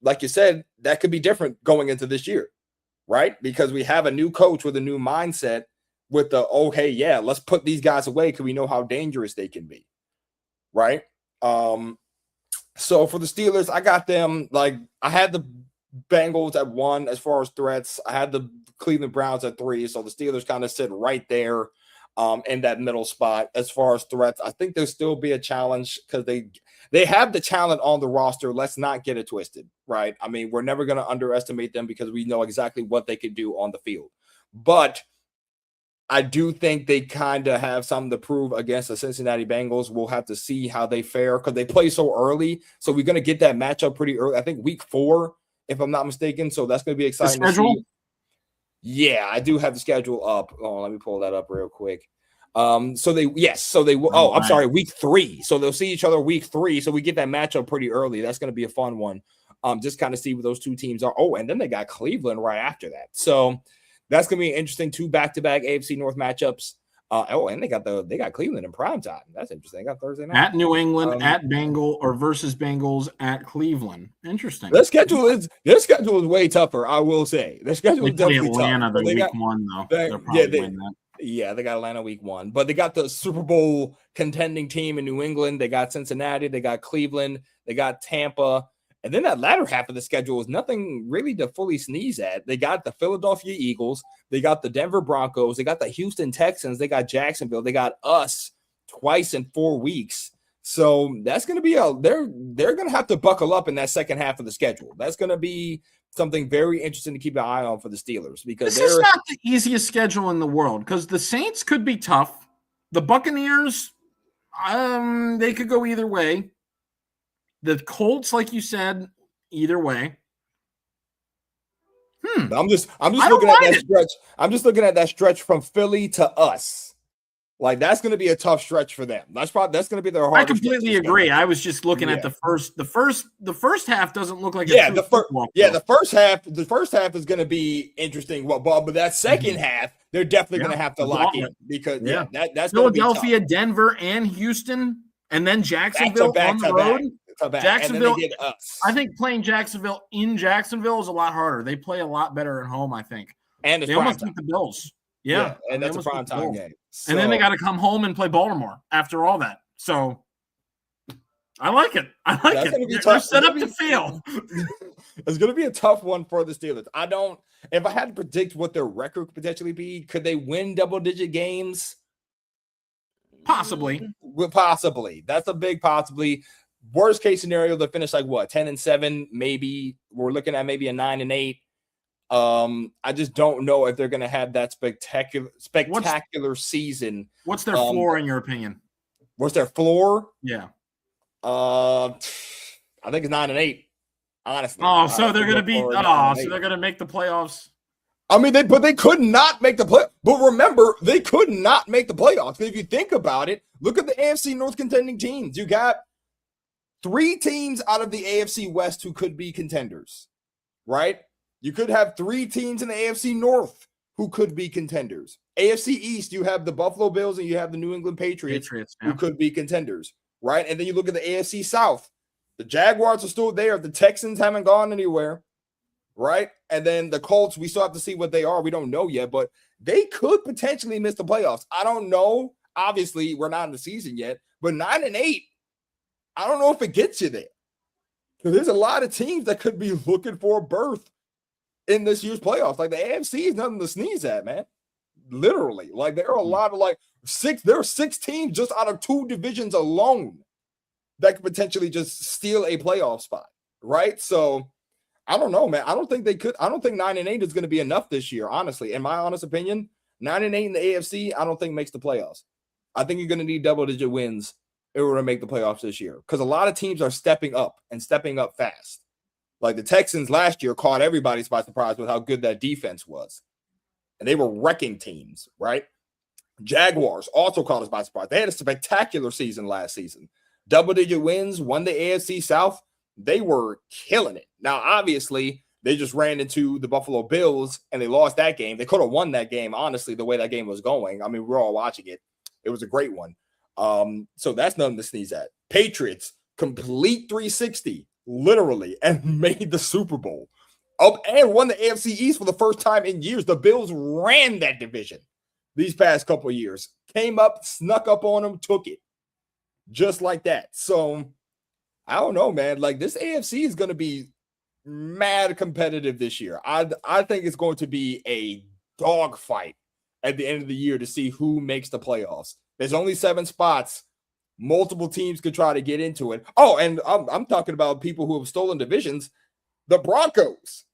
Like you said, that could be different going into this year, right? Because we have a new coach with a new mindset. With the, let's put these guys away because we know how dangerous they can be, right? So for the Steelers, I got them, like, I had the Bengals at 1 as far as threats. I had the Cleveland Browns at 3, so the Steelers kind of sit right there in that middle spot as far as threats. I think there'll still be a challenge because they have the talent on the roster. Let's not get it twisted, right? I mean, we're never going to underestimate them because we know exactly what they can do on the field. But I do think they kind of have something to prove against the Cincinnati Bengals. We'll have to see how they fare because they play so early. So we're going to get that matchup pretty early. I think week 4, if I'm not mistaken. So that's going to be exciting to see. Yeah, I do have the schedule up. Oh, let me pull that up real quick. I'm sorry, week 3. So they'll see each other week 3. So we get that matchup pretty early. That's going to be a fun one. Just kind of see what those two teams are. Oh, and then they got Cleveland right after that. So that's going to be interesting. 2 back-to-back AFC North matchups. And they got Cleveland in prime time. That's interesting. They got Thursday night. At New England, at Bengal, or versus Bengals at Cleveland. Interesting. Their schedule is way tougher, I will say. Their schedule is definitely Atlanta tough. Week 1, though. They'll probably win that. Yeah, they got Atlanta week 1. But they got the Super Bowl contending team in New England. They got Cincinnati. They got Cleveland. They got Tampa. And then that latter half of the schedule is nothing really to fully sneeze at. They got the Philadelphia Eagles. They got the Denver Broncos. They got the Houston Texans. They got Jacksonville. They got us twice in 4 weeks. So that's going to be they're going to have to buckle up in that second half of the schedule. That's going to be something very interesting to keep an eye on for the Steelers, because this is not the easiest schedule in the world, because the Saints could be tough. The Buccaneers, they could go either way. The Colts, like you said, either way. I'm just looking at that stretch. I'm just looking at that stretch from Philly to us. Like, that's going to be a tough stretch for them. That's going to be their hardest. I completely agree. I was just looking at the first half doesn't look like the first half is going to be interesting. But that second half, they're definitely going to have to lock in, because that's Philadelphia, Denver, and Houston, and then Jacksonville on the road. Jacksonville, I think playing Jacksonville in Jacksonville is a lot harder. They play a lot better at home, I think. And they almost beat the Bills. Yeah, and that's a primetime game. So, and then they got to come home and play Baltimore after all that. So I like it. They're set up to fail. It's going to be a tough one for the Steelers. If I had to predict what their record could potentially be, could they win double-digit games? Possibly. That's a big possibly. Worst case scenario, they'll finish like what, 10-7, maybe. We're looking at maybe a 9-8. I just don't know if they're going to have that spectacular season. What's their floor, in your opinion? What's their floor? Yeah. I think it's 9-8. Honestly. Oh, so they're going to be. So they're going to make the playoffs. I mean, they could not make the play. But remember, they could not make the playoffs. If you think about it, look at the AFC North contending teams. You got 3 teams out of the AFC West who could be contenders, right? You could have 3 teams in the AFC North who could be contenders. AFC East, you have the Buffalo Bills and you have the New England Patriots who could be contenders, right? And then you look at the AFC South. The Jaguars are still there. The Texans haven't gone anywhere, right? And then the Colts, we still have to see what they are. We don't know yet, but they could potentially miss the playoffs. I don't know. Obviously, we're not in the season yet, but 9-8, I don't know if it gets you there. There's a lot of teams that could be looking for a berth in this year's playoffs. Like, the AFC is nothing to sneeze at, man. Literally. like there are a lot of there are 6 teams just out of 2 divisions alone that could potentially just steal a playoff spot, right? So I don't know, man. I don't think 9-8 is going to be enough this year, honestly. In my honest opinion, 9-8 in the AFC, I don't think makes the playoffs. I think you're going to need double-digit wins in order to make the playoffs this year, because a lot of teams are stepping up and stepping up fast. Like the Texans last year caught everybody by surprise with how good that defense was. And they were wrecking teams, right? Jaguars also caught us by surprise. They had a spectacular season last season. Double-digit wins, won the AFC South. They were killing it. Now, obviously, they just ran into the Buffalo Bills and they lost that game. They could have won that game, honestly, the way that game was going. I mean, we're all watching it. It was a great one. So that's nothing to sneeze at. Patriots, complete 360, literally, and made the Super Bowl. Up and won the AFC East for the first time in years. The Bills ran that division these past couple of years. Came up, snuck up on them, took it. Just like that. So, I don't know, man. Like, this AFC is going to be mad competitive this year. I think it's going to be a dogfight at the end of the year to see who makes the playoffs. There's only 7 spots. Multiple teams could try to get into it. Oh, and I'm talking about people who have stolen divisions. The Broncos,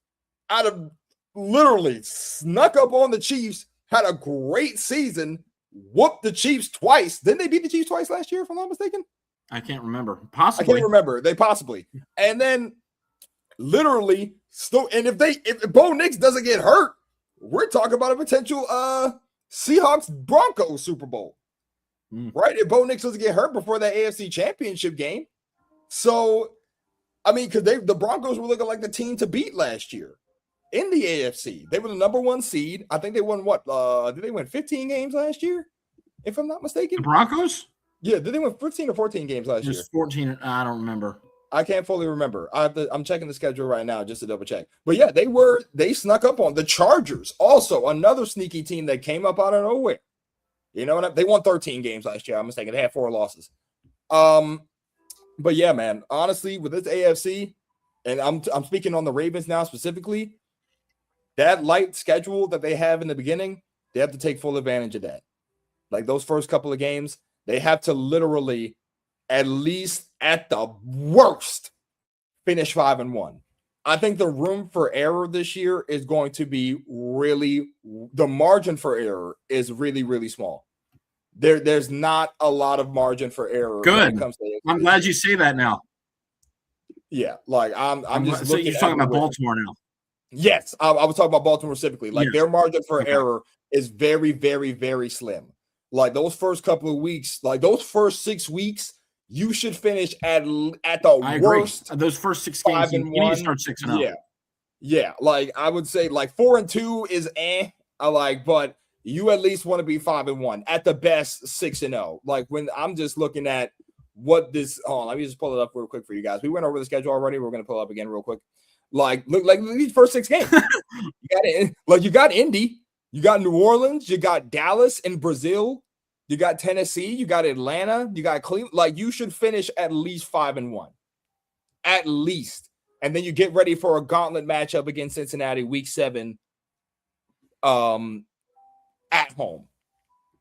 out of literally snuck up on the Chiefs, had a great season, whooped the Chiefs twice. Didn't they beat the Chiefs twice last year, if I'm not mistaken? I can't remember. Possibly. I can't remember. They possibly. And then literally still, and if Bo Nix doesn't get hurt, we're talking about a potential Seahawks Broncos Super Bowl. Right? If Bo Nix doesn't get hurt before that AFC Championship game. So, I mean, because the Broncos were looking like the team to beat last year in the AFC. They were the number 1 seed. I think they won what? Did they win 15 games last year? If I'm not mistaken. The Broncos? Yeah, did they win 15 or 14 games last year? 14. I don't remember. I can't fully remember. I'm checking the schedule right now just to double check. But yeah, they snuck up on the Chargers. Also, another sneaky team that came up out of nowhere. You know what? They won 13 games last year. I'm mistaken. They had 4 losses. But yeah, man, honestly, with this AFC, and I'm speaking on the Ravens now specifically, that light schedule that they have in the beginning, they have to take full advantage of that. Like those first couple of games, they have to literally, at least at the worst, finish 5-1. I think the room for error this year is going to be the margin for error is really, really small. There's not a lot of margin for error. Good. When it comes to I'm glad you say that now. Yeah, like I'm just so you're talking about Baltimore now. Yes, I was talking about Baltimore specifically. Like their margin for error is very, very, very slim. Like those first couple of weeks, like those first 6 weeks, you should finish at the worst. Those first 6 games, you need to start 6-0. Yeah. Like I would say, like 4-2 is but you at least want to be 5-1 at the best, 6-0. Like when I'm just looking at what this. Oh, let me just pull it up real quick for you guys. We went over the schedule already. We're gonna pull it up again real quick. Like look, like these first 6 games. You got Indy, you got New Orleans, you got Dallas in Brazil. You got Tennessee, you got Atlanta, you got Cleveland. Like you should finish at least 5-1, at least, and then you get ready for a gauntlet matchup against Cincinnati, Week 7, at home.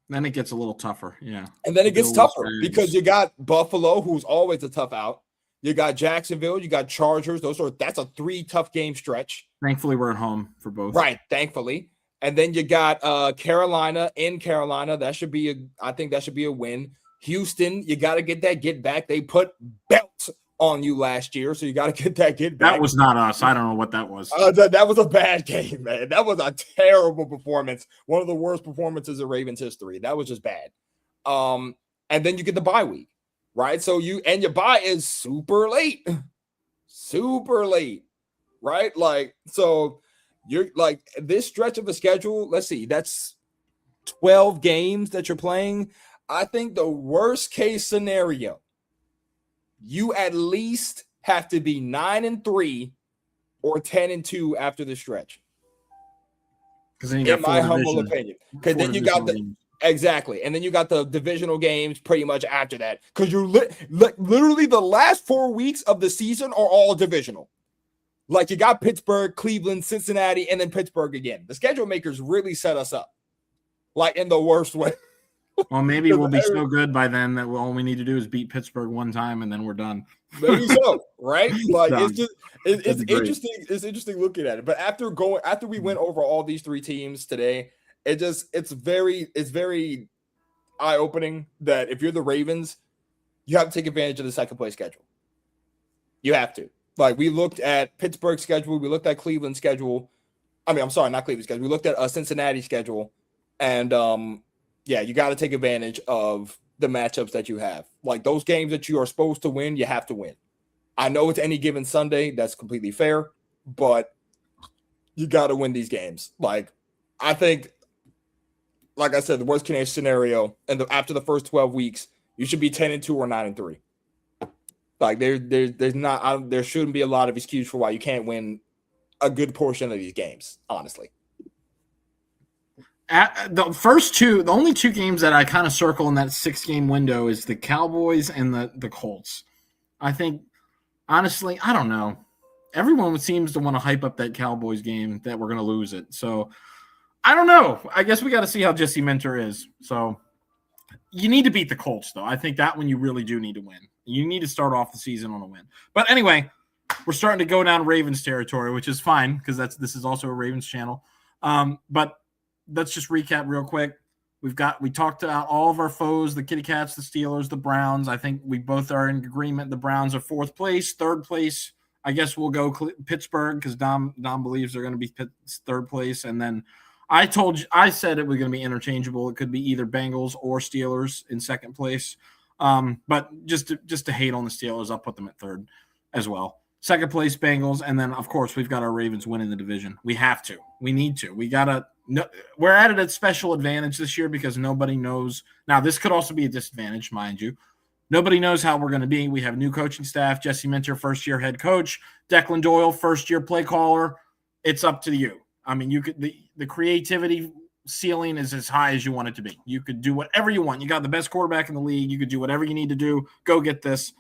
Then it gets a little tougher, yeah. And then it gets tougher because you got Buffalo, who's always a tough out. You got Jacksonville, you got Chargers. That's a 3 tough game stretch. Thankfully, we're at home for both. Right, thankfully. And then you got Carolina in Carolina. I think that should be a win. Houston, you got to get back. They put belts on you last year, so you got to get back. That was not us. I don't know what that was. That was a bad game, man. That was a terrible performance. One of the worst performances in Ravens history. That was just bad. And then you get the bye week, right? So your bye is super late, right? Like so. You're like this stretch of the schedule. Let's see, that's 12 games that you're playing. I think the worst case scenario, you at least have to be 9-3 or 10-2 after the stretch. Because then you got in my humble opinion, because then you got exactly, and then you got the divisional games pretty much after that. Because you're literally the last 4 weeks of the season are all divisional. Like you got Pittsburgh, Cleveland, Cincinnati, and then Pittsburgh again. The schedule makers really set us up, like in the worst way. Well, maybe we'll be so good by then that all we need to do is beat Pittsburgh one time, and then we're done. Maybe so, right? Like it's interesting. It's interesting looking at it. But after we went over all these 3 teams today, it's very eye-opening that if you're the Ravens, you have to take advantage of the second place schedule. You have to. Like we looked at Pittsburgh's schedule, we looked at Cleveland's schedule. I mean, I'm sorry, not Cleveland's schedule. We looked at Cincinnati's schedule, and you got to take advantage of the matchups that you have. Like those games that you are supposed to win, you have to win. I know it's any given Sunday, that's completely fair, but you got to win these games. Like I think, like I said, the worst case scenario, and after the first 12 weeks, you should be 10-2 or 9-3. Like there shouldn't be a lot of excuse for why you can't win a good portion of these games, honestly. The only 2 games that I kind of circle in that 6-game window is the Cowboys and the Colts. I think, honestly, I don't know. Everyone seems to want to hype up that Cowboys game that we're going to lose it. So I don't know. I guess we got to see how Jesse Minter is. So you need to beat the Colts, though. I think that one you really do need to win. You need to start off the season on a win. But anyway, we're starting to go down Ravens territory, which is fine because this is also a Ravens channel. But let's just recap real quick. We talked about all of our foes, the Kitty Cats, the Steelers, the Browns. I think we both are in agreement. The Browns are 4th place. 3rd place, I guess we'll go Pittsburgh because Dom believes they're going to be 3rd place. And then I said it was going to be interchangeable. It could be either Bengals or Steelers in 2nd place. But just to hate on the Steelers, I'll put them at 3rd as well. 2nd place Bengals, and then of course we've got our Ravens winning the division. We have to. We need to. We're at a special advantage this year because nobody knows. Now this could also be a disadvantage, mind you. Nobody knows how we're going to be. We have a new coaching staff. Jesse Minter, 1st-year head coach. Declan Doyle, 1st-year play caller. It's up to you. I mean, you could the creativity ceiling is as high as you want it to be. You could do whatever you want. You got the best quarterback in the league. You could do whatever you need to do. Go get this.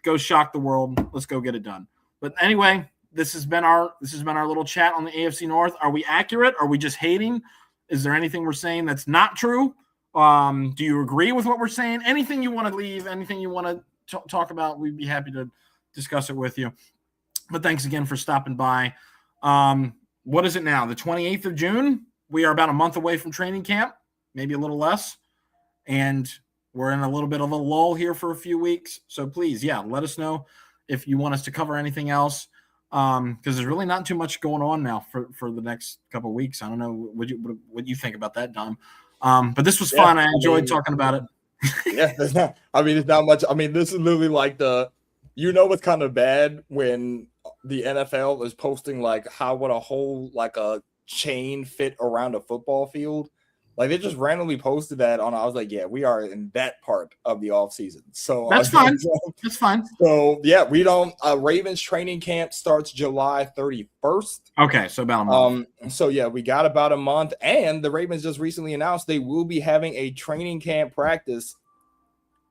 Go shock the world. Let's go get it done. But anyway, this has been our little chat on the AFC North. Are we accurate? Are we just hating? Is there anything we're saying that's not true? Do you agree with what we're saying? Anything you want to leave, anything you want to talk about, we'd be happy to discuss it with you. But thanks again for stopping by. What is it now? The 28th of June? We are about a month away from training camp, maybe a little less. And we're in a little bit of a lull here for a few weeks. So please, let us know if you want us to cover anything else. Because there's really not too much going on now for the next couple of weeks. I don't know what you think about that, Dom. But this was fun. I enjoyed talking about it. It's not much. This is literally like what's kind of bad when the NFL is posting like how would a whole like a chain fit around a football field. Like they just randomly posted that on. I was like, we are in that part of the off season. So that's fine. That's fine. So we don't. Ravens training camp starts July 31st. Okay, so about a month. So we got about a month, and the Ravens just recently announced they will be having a training camp practice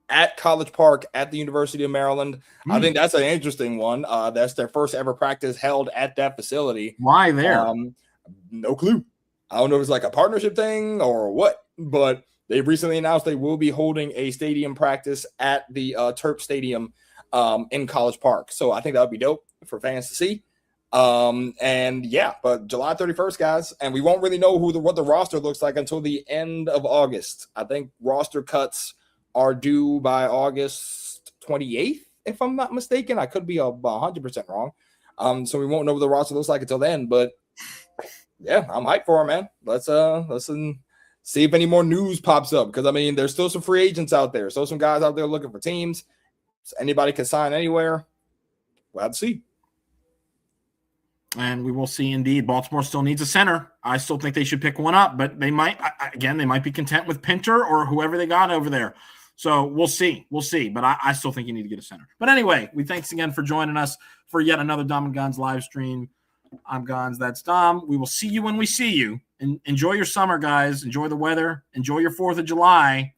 at College Park at the University of Maryland. I think that's an interesting one. That's their first ever practice held at that facility. Why there? No clue. I don't know if it's like a partnership thing or what, but they recently announced they will be holding a stadium practice at the Terp Stadium in College Park. So I think that would be dope for fans to see. But July 31st, guys, and we won't really know what the roster looks like until the end of August. I think roster cuts are due by August 28th, if I'm not mistaken. I could be 100% wrong. So we won't know what the roster looks like until then, but I'm hyped for it, man. Let's see if any more news pops up, because there's still some free agents out there, still some guys out there looking for teams. So anybody can sign anywhere. We'll have to see. And we will see indeed. Baltimore still needs a center. I still think they should pick one up, but they might be content with Pinter or whoever they got over there. So we'll see. But I still think you need to get a center. But anyway, thanks again for joining us for yet another Dom and Gons live stream. I'm Gons. That's Dom. We will see you when we see you. And enjoy your summer, guys. Enjoy the weather. Enjoy your 4th of July.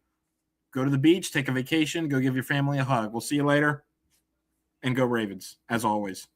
Go to the beach. Take a vacation. Go give your family a hug. We'll see you later. And go Ravens, as always.